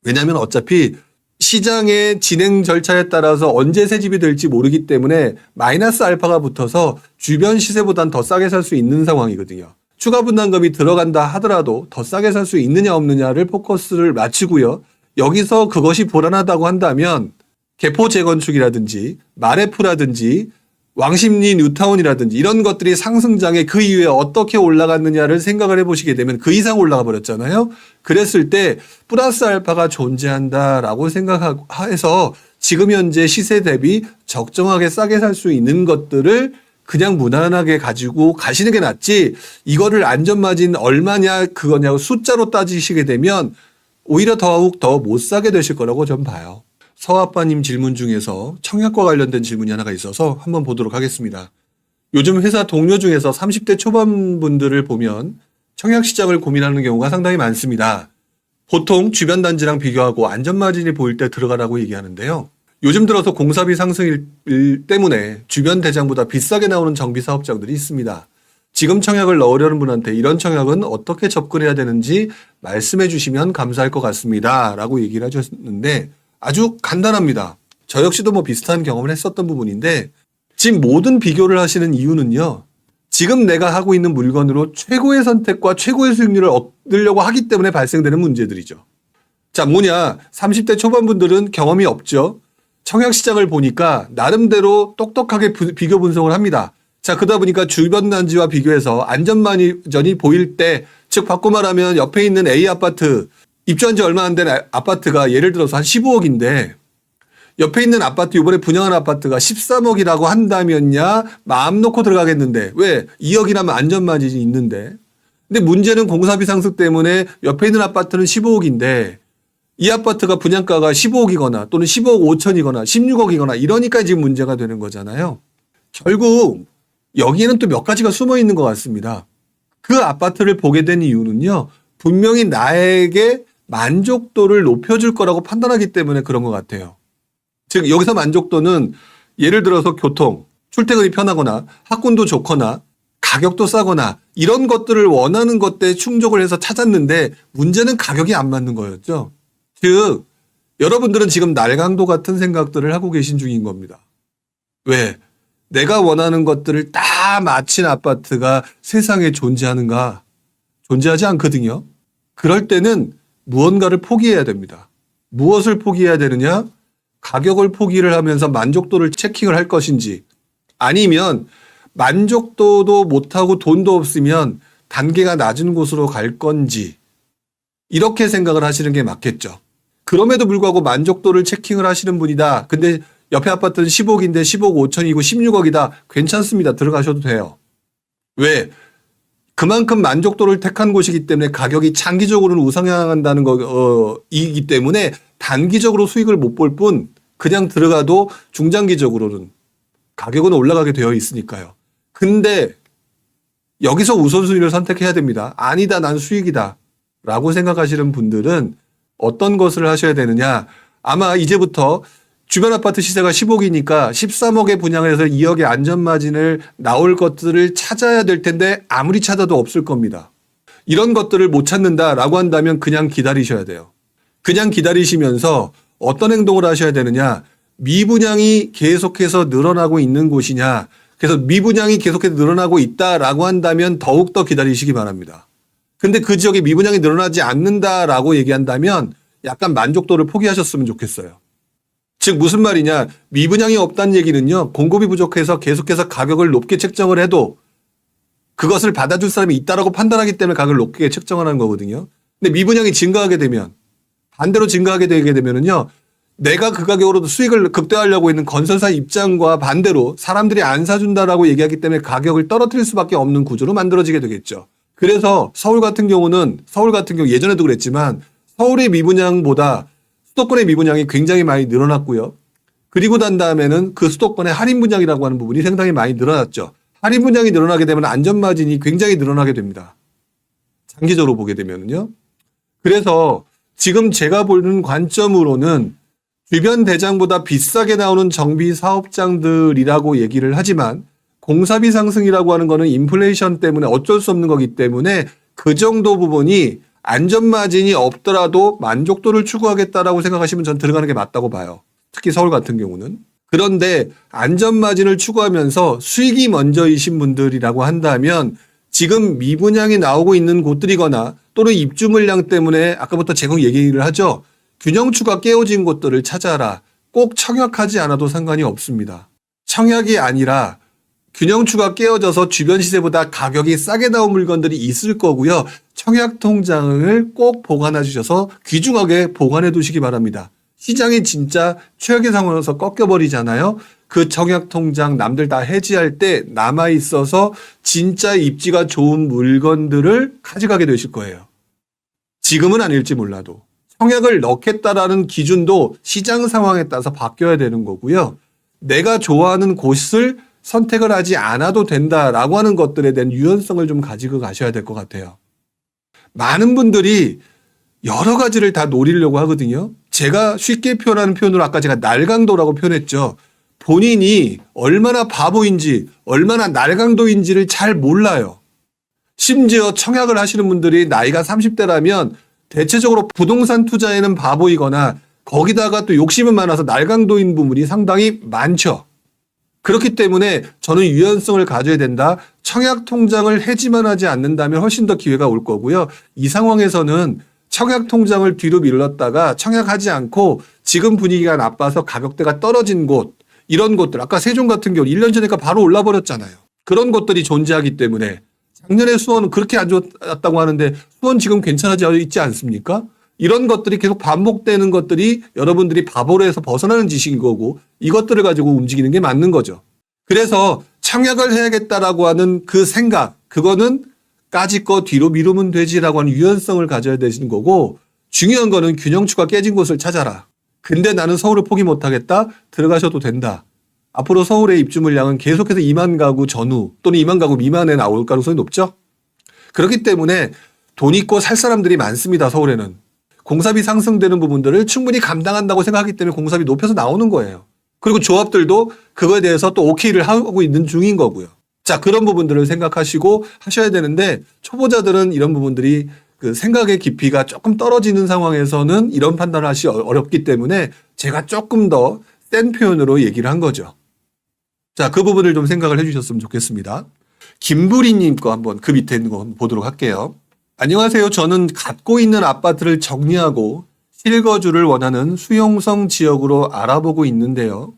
왜냐하면 어차피 시장의 진행 절차에 따라서 언제 새집이 될지 모르기 때문에 마이너스 알파가 붙어서 주변 시세보단 더 싸게 살 수 있는 상황이거든요. 추가 분담금이 들어간다 하더라도 더 싸게 살 수 있느냐 없느냐를 포커스를 맞추고요. 여기서 그것이 불안하다고 한다면 개포 재건축이라든지 마레프라든지 왕십리 뉴타운이라든지 이런 것들이 상승장에 그 이후에 어떻게 올라갔느냐를 생각을 해보시게 되면 그 이상 올라가 버렸잖아요. 그랬을 때 플러스 알파가 존재한다라고 생각해서 지금 현재 시세 대비 적정하게 싸게 살 수 있는 것들을 그냥 무난하게 가지고 가시는 게 낫지 이거를 안전마진 얼마냐 그거냐고 숫자로 따지시게 되면 오히려 더욱 더 못 사게 되실 거라고 전 봐요. 서아빠님 질문 중에서 청약과 관련된 질문이 하나가 있어서 한번 보도록 하겠습니다. 요즘 회사 동료 중에서 30대 초반 분들을 보면 청약 시장을 고민하는 경우가 상당히 많습니다. 보통 주변 단지랑 비교하고 안전마진이 보일 때 들어가라고 얘기하는데요. 요즘 들어서 공사비 상승 때문에 주변 대장보다 비싸게 나오는 정비 사업장들이 있습니다. 지금 청약을 넣으려는 분한테 이런 청약은 어떻게 접근해야 되는지 말씀해 주시면 감사할 것 같습니다. 라고 얘기를 하셨는데 아주 간단합니다. 저 역시도 뭐 비슷한 경험을 했었던 부분인데 지금 모든 비교를 하시는 이유는요. 지금 내가 하고 있는 물건으로 최고의 선택과 최고의 수익률을 얻으려고 하기 때문에 발생되는 문제들이죠. 자, 뭐냐. 30대 초반분들은 경험이 없죠. 청약시장을 보니까 나름대로 똑똑하게 비교 분석을 합니다. 자, 그러다 보니까 주변 단지와 비교해서 안전마진이 보일 때, 즉 바꿔 말하면 옆에 있는 A 아파트, 입주한 지 얼마 안 된 아파트가 예를 들어서 한 15억인데 옆에 있는 아파트 이번에 분양한 아파트가 13억이라고 한다면야 마음 놓고 들어가겠는데 왜 2억이라면 안전마진이 있는데 근데 문제는 공사비 상승 때문에 옆에 있는 아파트는 15억인데 이 아파트가 분양가가 15억이거나 또는 15억 5천이거나 16억이거나 이러니까 지금 문제가 되는 거잖아요. 결국 여기에는 또 몇 가지가 숨어 있는 것 같습니다. 그 아파트를 보게 된 이유는요, 분명히 나에게 만족도를 높여줄 거라고 판단하기 때문에 그런 것 같아요. 즉, 여기서 만족도는 예를 들어서 교통, 출퇴근이 편하거나 학군도 좋거나 가격도 싸거나 이런 것들을 원하는 것들에 충족을 해서 찾았는데 문제는 가격이 안 맞는 거였죠. 즉, 여러분들은 지금 날강도 같은 생각들을 하고 계신 중인 겁니다. 왜? 내가 원하는 것들을 다 마친 아파트가 세상에 존재하는가? 존재하지 않거든요. 그럴 때는 무언가를 포기해야 됩니다. 무엇을 포기해야 되느냐? 가격을 포기를 하면서 만족도를 체킹을 할 것인지, 아니면 만족도도 못하고 돈도 없으면 단계가 낮은 곳으로 갈 건지, 이렇게 생각을 하시는 게 맞겠죠. 그럼에도 불구하고 만족도를 체킹을 하시는 분이다. 근데 옆에 아파트는 10억인데 10억 5천이고 16억이다. 괜찮습니다. 들어가셔도 돼요. 왜? 그만큼 만족도를 택한 곳이기 때문에 가격이 장기적으로는 우상향한다는 이기 때문에 단기적으로 수익을 못 볼 뿐 그냥 들어가도 중장기적으로는 가격은 올라가게 되어 있으니까요. 근데 여기서 우선순위를 선택해야 됩니다. 아니다, 난 수익이다 라고 생각하시는 분들은 어떤 것을 하셔야 되느냐. 아마 이제부터 주변 아파트 시세가 10억이니까 13억에 분양해서 2억의 안전마진을 나올 것들을 찾아야 될 텐데 아무리 찾아도 없을 겁니다. 이런 것들을 못 찾는다라고 한다면 그냥 기다리셔야 돼요. 그냥 기다리시면서 어떤 행동을 하셔야 되느냐. 미분양이 계속해서 늘어나고 있는 곳이냐. 그래서 미분양이 계속해서 늘어나고 있다라고 한다면 더욱더 기다리시기 바랍니다. 근데 그 지역에 미분양이 늘어나지 않는다라고 얘기한다면 약간 만족도를 포기하셨으면 좋겠어요. 즉 무슨 말이냐. 미분양이 없다는 얘기는요. 공급이 부족해서 계속해서 가격을 높게 책정을 해도 그것을 받아줄 사람이 있다라고 판단하기 때문에 가격을 높게 책정을 하는 거거든요. 근데 미분양이 증가하게 되면 반대로 증가하게 되게 되면은요. 내가 그 가격으로도 수익을 극대화하려고 있는 건설사 입장과 반대로 사람들이 안 사준다라고 얘기하기 때문에 가격을 떨어뜨릴 수밖에 없는 구조로 만들어지게 되겠죠. 그래서 서울 같은 경우 예전에도 그랬지만 서울의 미분양보다 수도권의 미분양이 굉장히 많이 늘어났고요. 그리고 난 다음에는 그 수도권의 할인 분양이라고 하는 부분이 상당히 많이 늘어났죠. 할인 분양이 늘어나게 되면 안전마진이 굉장히 늘어나게 됩니다. 장기적으로 보게 되면요. 그래서 지금 제가 보는 관점으로는 주변 대장보다 비싸게 나오는 정비 사업장들이라고 얘기를 하지만 공사비 상승이라고 하는 거는 인플레이션 때문에 어쩔 수 없는 거기 때문에 그 정도 부분이 안전마진이 없더라도 만족도를 추구하겠다라고 생각하시면 전 들어가는 게 맞다고 봐요. 특히 서울 같은 경우는. 그런데 안전마진을 추구하면서 수익이 먼저이신 분들이라고 한다면 지금 미분양이 나오고 있는 곳들이거나 또는 입주 물량 때문에 아까부터 제공 얘기를 하죠. 균형추가 깨어진 곳들을 찾아라. 꼭 청약하지 않아도 상관이 없습니다. 청약이 아니라 균형추가 깨어져서 주변 시세보다 가격이 싸게 나온 물건들이 있을 거고요. 청약 통장을 꼭 보관해 주셔서 귀중하게 보관해 두시기 바랍니다. 시장이 진짜 최악의 상황에서 꺾여버리잖아요. 그 청약 통장 남들 다 해지할 때 남아 있어서 진짜 입지가 좋은 물건들을 가져가게 되실 거예요. 지금은 아닐지 몰라도. 청약을 넣겠다라는 기준도 시장 상황에 따라서 바뀌어야 되는 거고요. 내가 좋아하는 곳을 선택을 하지 않아도 된다라고 하는 것들에 대한 유연성을 좀 가지고 가셔야 될 것 같아요. 많은 분들이 여러 가지를 다 노리려고 하거든요. 제가 쉽게 표현하는 표현으로 아까 제가 날강도라고 표현했죠. 본인이 얼마나 바보인지 얼마나 날강도인지를 잘 몰라요. 심지어 청약을 하시는 분들이 나이가 30대라면 대체적으로 부동산 투자에는 바보이거나 거기다가 또 욕심은 많아서 날강도인 부분이 상당히 많죠. 그렇기 때문에 저는 유연성을 가져야 된다. 청약 통장을 해지만 하지 않는다면 훨씬 더 기회가 올 거고요. 이 상황에서는 청약 통장을 뒤로 밀렀다가 청약하지 않고 지금 분위기가 나빠서 가격대가 떨어진 곳, 이런 곳들, 아까 세종 같은 경우 1년 전에가 바로 올라버렸잖아요. 그런 곳들이 존재하기 때문에 작년에 수원은 그렇게 안 좋았다고 하는데 수원 지금 괜찮아져 있지 않습니까? 이런 것들이 계속 반복되는 것들이 여러분들이 바보로 해서 벗어나는 지식인 거고 이것들을 가지고 움직이는 게 맞는 거죠. 그래서 청약을 해야겠다라고 하는 그 생각, 그거는 까짓 거 뒤로 미루면 되지라고 하는 유연성을 가져야 되는 거고 중요한 거는 균형추가 깨진 곳을 찾아라. 근데 나는 서울을 포기 못하겠다? 들어가셔도 된다. 앞으로 서울의 입주 물량은 계속해서 2만 가구 전후 또는 2만 가구 미만에 나올 가능성이 높죠. 그렇기 때문에 돈 있고 살 사람들이 많습니다. 서울에는. 공사비 상승되는 부분들을 충분히 감당한다고 생각하기 때문에 공사비 높여서 나오는 거예요. 그리고 조합들도 그거에 대해서 또 오케이를 하고 있는 중인 거고요. 자, 그런 부분들을 생각하시고 하셔야 되는데 초보자들은 이런 부분들이 그 생각의 깊이가 조금 떨어지는 상황에서는 이런 판단을 하시 어렵기 때문에 제가 조금 더 센 표현으로 얘기를 한 거죠. 자, 그 부분을 좀 생각을 해주셨으면 좋겠습니다. 김부리님 거 한번 그 밑에 있는 거 한번 보도록 할게요. 안녕하세요. 저는 갖고 있는 아파트를 정리하고 실거주를 원하는 수용성 지역으로 알아보고 있는데요.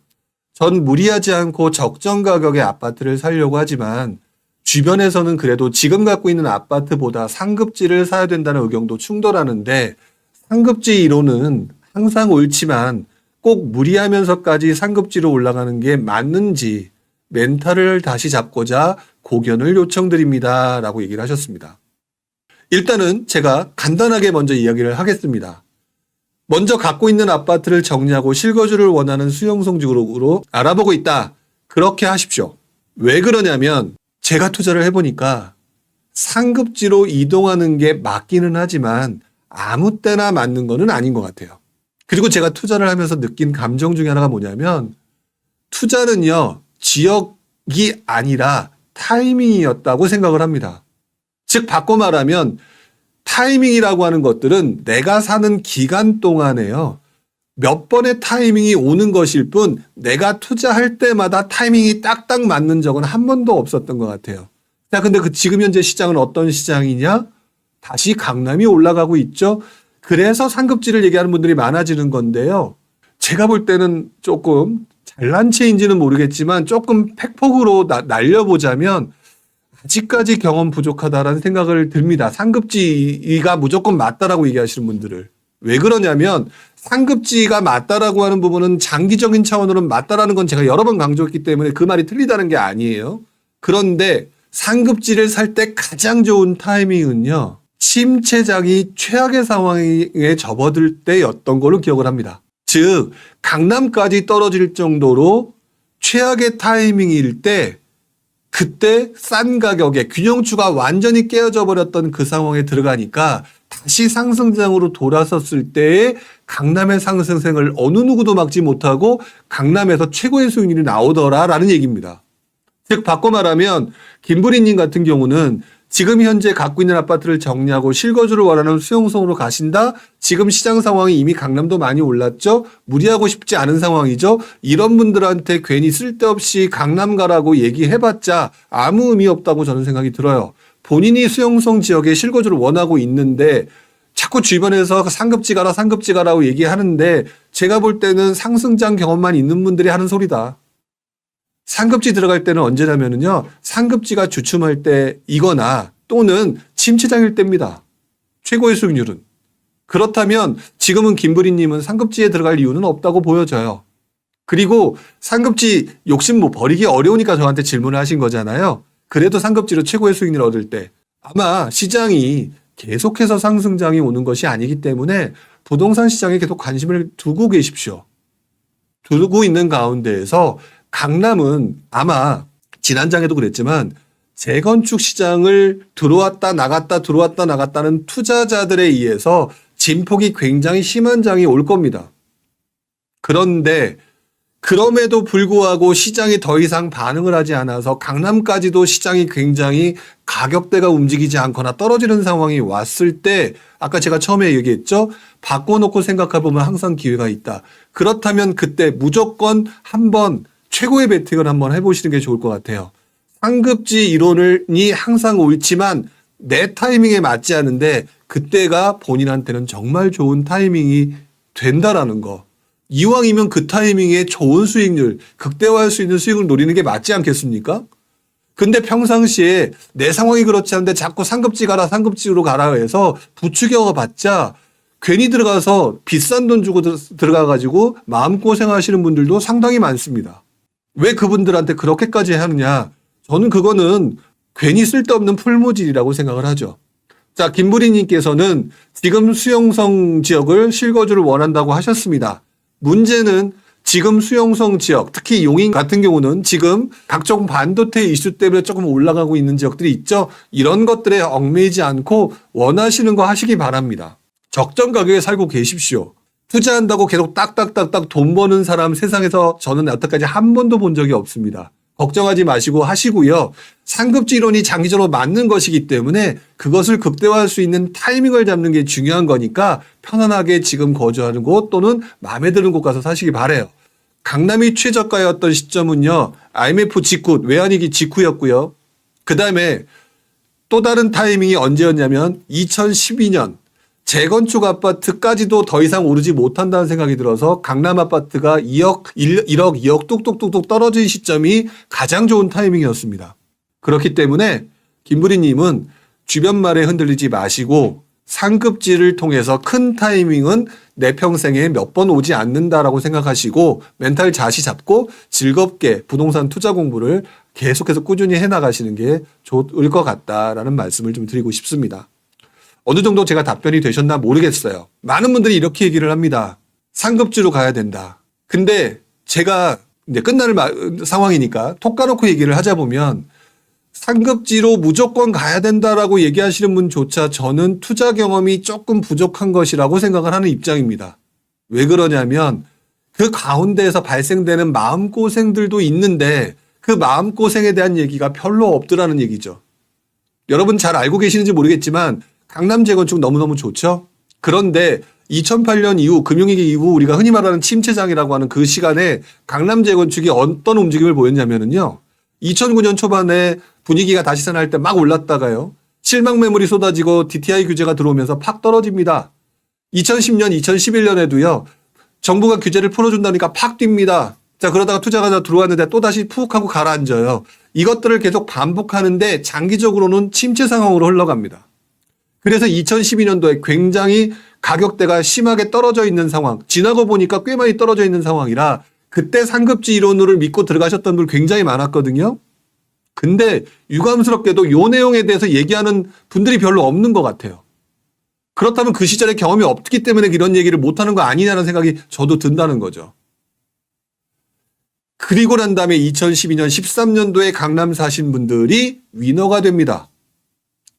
전 무리하지 않고 적정 가격의 아파트를 사려고 하지만 주변에서는 그래도 지금 갖고 있는 아파트보다 상급지를 사야 된다는 의견도 충돌하는데 상급지 이론은 항상 옳지만 꼭 무리하면서까지 상급지로 올라가는 게 맞는지 멘탈을 다시 잡고자 고견을 요청드립니다. 라고 얘기를 하셨습니다. 일단은 제가 간단하게 먼저 이야기를 하겠습니다. 먼저 갖고 있는 아파트를 정리하고 실거주를 원하는 수용성 지역으로 알아보고 있다. 그렇게 하십시오. 왜 그러냐면 제가 투자를 해보니까 상급지로 이동하는 게 맞기는 하지만 아무 때나 맞는 거는 아닌 것 같아요. 그리고 제가 투자를 하면서 느낀 감정 중에 하나가 뭐냐면 투자는요, 지역이 아니라 타이밍이었다고 생각을 합니다. 즉, 바꿔 말하면 타이밍이라고 하는 것들은 내가 사는 기간 동안에요, 몇 번의 타이밍이 오는 것일 뿐 내가 투자할 때마다 타이밍이 딱딱 맞는 적은 한 번도 없었던 것 같아요. 자, 근데 그 지금 현재 시장은 어떤 시장이냐? 다시 강남이 올라가고 있죠. 그래서 상급지를 얘기하는 분들이 많아지는 건데요. 제가 볼 때는 조금 잘난 체인지는 모르겠지만 조금 팩폭으로 날려보자면 아직까지 경험 부족하다라는 생각을 듭니다. 상급지가 무조건 맞다라고 얘기하시는 분들을. 왜 그러냐면 상급지가 맞다라고 하는 부분은 장기적인 차원으로는 맞다라는 건 제가 여러 번 강조했기 때문에 그 말이 틀리다는 게 아니에요. 그런데 상급지를 살 때 가장 좋은 타이밍은요, 침체장이 최악의 상황에 접어들 때였던 걸로 기억을 합니다. 즉 강남까지 떨어질 정도로 최악의 타이밍일 때 그때 싼 가격에 균형추가 완전히 깨어져 버렸던 그 상황에 들어가니까 다시 상승장으로 돌아섰을 때의 강남의 상승세를 어느 누구도 막지 못하고 강남에서 최고의 수익률이 나오더라라는 얘기입니다. 즉 바꿔 말하면 김부리님 같은 경우는 지금 현재 갖고 있는 아파트를 정리하고 실거주를 원하는 수용성으로 가신다. 지금 시장 상황이 이미 강남도 많이 올랐죠. 무리하고 싶지 않은 상황이죠. 이런 분들한테 괜히 쓸데없이 강남 가라고 얘기해봤자 아무 의미 없다고 저는 생각이 들어요. 본인이 수용성 지역에 실거주를 원하고 있는데 자꾸 주변에서 상급지 가라 상급지 가라고 얘기하는데 제가 볼 때는 상승장 경험만 있는 분들이 하는 소리다. 상급지 들어갈 때는 언제냐면요, 상급지가 주춤할 때이거나 또는 침체장일 때입니다. 최고의 수익률은. 그렇다면 지금은 김부리님은 상급지에 들어갈 이유는 없다고 보여져요. 그리고 상급지 욕심 뭐 버리기 어려우니까 저한테 질문을 하신 거잖아요. 그래도 상급지로 최고의 수익률을 얻을 때 아마 시장이 계속해서 상승장이 오는 것이 아니기 때문에 부동산 시장에 계속 관심을 두고 계십시오. 두고 있는 가운데에서 강남은 아마 지난장에도 그랬지만 재건축 시장을 들어왔다 나갔다 들어왔다 나갔다는 투자자들에 의해서 진폭이 굉장히 심한 장이 올 겁니다. 그런데 그럼에도 불구하고 시장이 더 이상 반응을 하지 않아서 강남까지도 시장이 굉장히 가격대가 움직이지 않거나 떨어지는 상황이 왔을 때 아까 제가 처음에 얘기했죠. 바꿔놓고 생각해보면 항상 기회가 있다. 그렇다면 그때 무조건 한번 최고의 베팅을 한번 해보시는 게 좋을 것 같아요. 상급지 이론이 항상 옳지만 내 타이밍에 맞지 않은데 그때가 본인한테는 정말 좋은 타이밍이 된다라는 거. 이왕이면 그 타이밍에 좋은 수익률, 극대화할 수 있는 수익을 노리는 게 맞지 않겠습니까? 근데 평상시에 내 상황이 그렇지 않은데 자꾸 상급지 가라 상급지로 가라 해서 부추겨 봤자 괜히 들어가서 비싼 돈 주고 들어가가지고 마음고생하시는 분들도 상당히 많습니다. 왜 그분들한테 그렇게까지 하느냐? 저는 그거는 괜히 쓸데없는 풀무질이라고 생각을 하죠. 자, 김부리님께서는 지금 수용성 지역을 실거주를 원한다고 하셨습니다. 문제는 지금 수용성 지역, 특히 용인 같은 경우는 지금 각종 반도체 이슈 때문에 조금 올라가고 있는 지역들이 있죠. 이런 것들에 얽매이지 않고 원하시는 거 하시기 바랍니다. 적정 가격에 살고 계십시오. 투자한다고 계속 딱딱딱딱 돈 버는 사람 세상에서 저는 여태까지 한 번도 본 적이 없습니다. 걱정하지 마시고 하시고요. 상급지 이론이 장기적으로 맞는 것이기 때문에 그것을 극대화할 수 있는 타이밍을 잡는 게 중요한 거니까 편안하게 지금 거주하는 곳 또는 마음에 드는 곳 가서 사시기 바라요. 강남이 최저가였던 시점은요. IMF 직후, 외환위기 직후였고요. 그 다음에 또 다른 타이밍이 언제였냐면 2012년 재건축 아파트까지도 더 이상 오르지 못한다는 생각이 들어서 강남 아파트가 2억, 1억, 2억 뚝뚝뚝뚝 떨어진 시점이 가장 좋은 타이밍이었습니다. 그렇기 때문에 김부리님은 주변 말에 흔들리지 마시고 상급지를 통해서 큰 타이밍은 내 평생에 몇 번 오지 않는다라고 생각하시고 멘탈 자시 잡고 즐겁게 부동산 투자 공부를 계속해서 꾸준히 해나가시는 게 좋을 것 같다라는 말씀을 좀 드리고 싶습니다. 어느 정도 제가 답변이 되셨나 모르겠어요. 많은 분들이 이렇게 얘기를 합니다. 상급지로 가야 된다. 근데 제가 이제 끝날 상황이니까 톡 까놓고 얘기를 하자 보면 상급지로 무조건 가야 된다라고 얘기하시는 분조차 저는 투자 경험이 조금 부족한 것이라고 생각을 하는 입장입니다. 왜 그러냐면 그 가운데에서 발생되는 마음고생들도 있는데 그 마음고생에 대한 얘기가 별로 없더라는 얘기죠. 여러분 잘 알고 계시는지 모르겠지만 강남 재건축 너무너무 좋죠. 그런데 2008년 이후 금융위기 이후 우리가 흔히 말하는 침체장이라고 하는 그 시간에 강남 재건축이 어떤 움직임을 보였냐면요. 2009년 초반에 분위기가 다시 살아날 때 막 올랐다가요. 실망 매물이 쏟아지고 DTI 규제가 들어오면서 팍 떨어집니다. 2010년, 2011년에도요. 정부가 규제를 풀어준다니까 팍 뜁니다. 자, 그러다가 투자가 들어왔는데 또다시 푹 하고 가라앉아요. 이것들을 계속 반복하는데 장기적으로는 침체 상황으로 흘러갑니다. 그래서 2012년도에 굉장히 가격대가 심하게 떨어져 있는 상황, 지나고 보니까 꽤 많이 떨어져 있는 상황이라 그때 상급지 이론을 믿고 들어가셨던 분 굉장히 많았거든요. 근데 유감스럽게도 이 내용에 대해서 얘기하는 분들이 별로 없는 것 같아요. 그렇다면 그 시절에 경험이 없기 때문에 이런 얘기를 못하는 거 아니냐는 생각이 저도 든다는 거죠. 그리고 난 다음에 2012년, 13년도에 강남 사신 분들이 위너가 됩니다.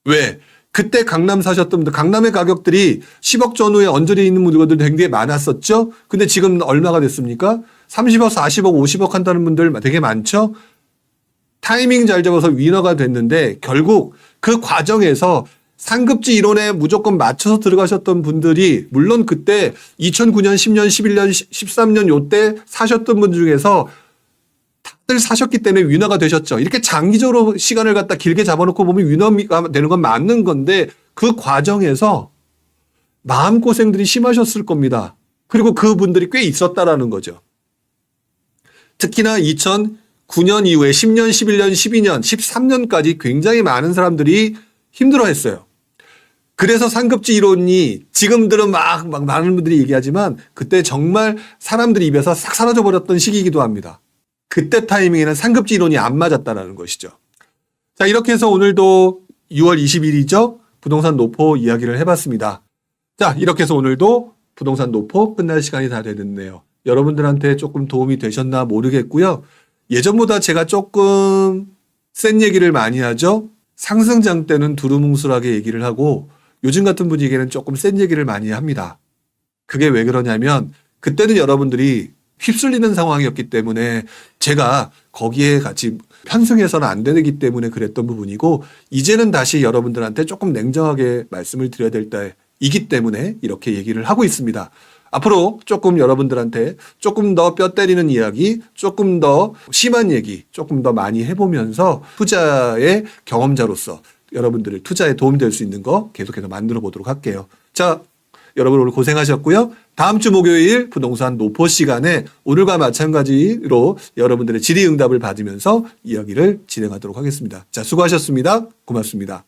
왜? 그때 강남 사셨던 분들, 강남의 가격들이 10억 전후에 얹어져 있는 분들도 굉장히 많았었죠? 근데 지금 얼마가 됐습니까? 30억, 40억, 50억 한다는 분들 되게 많죠? 타이밍 잘 잡아서 위너가 됐는데 결국 그 과정에서 상급지 이론에 무조건 맞춰서 들어가셨던 분들이 물론 그때 2009년, 10년, 11년, 13년 요때 사셨던 분 중에서 다들 사셨기 때문에 위너가 되셨죠. 이렇게 장기적으로 시간을 갖다 길게 잡아놓고 보면 위너가 되는 건 맞는 건데 그 과정에서 마음고생들이 심하셨을 겁니다. 그리고 그분들이 꽤 있었다라는 거죠. 특히나 2009년 이후에 10년, 11년, 12년, 13년까지 굉장히 많은 사람들이 힘들어했어요. 그래서 상급지 이론이 지금들은 막 많은 분들이 얘기하지만 그때 정말 사람들이 입에서 싹 사라져버렸던 시기이기도 합니다. 그때 타이밍에는 상급지 이론이 안 맞았다는 것이죠. 자, 이렇게 해서 오늘도 6월 20일이죠. 부동산 노포 이야기를 해봤습니다. 자, 이렇게 해서 오늘도 부동산 노포 끝날 시간이 다 됐네요. 여러분들한테 조금 도움이 되셨나 모르겠고요. 예전보다 제가 조금 센 얘기를 많이 하죠. 상승장 때는 두루뭉술하게 얘기를 하고 요즘 같은 분위기에는 조금 센 얘기를 많이 합니다. 그게 왜 그러냐면 그때는 여러분들이 휩쓸리는 상황이었기 때문에 제가 거기에 같이 편승해서는 안 되기 때문에 그랬던 부분이고 이제는 다시 여러분들한테 조금 냉정하게 말씀을 드려야 될 때이기 때문에 이렇게 얘기를 하고 있습니다. 앞으로 조금 여러분들한테 조금 더 뼈 때리는 이야기, 조금 더 심한 얘기, 조금 더 많이 해보면서 투자의 경험자로서 여러분들을 투자에 도움될 수 있는 거 계속해서 만들어 보도록 할게요. 자, 여러분 오늘 고생하셨고요. 다음 주 목요일 부동산 노포 시간에 오늘과 마찬가지로 여러분들의 질의응답을 받으면서 이야기를 진행하도록 하겠습니다. 자, 수고하셨습니다. 고맙습니다.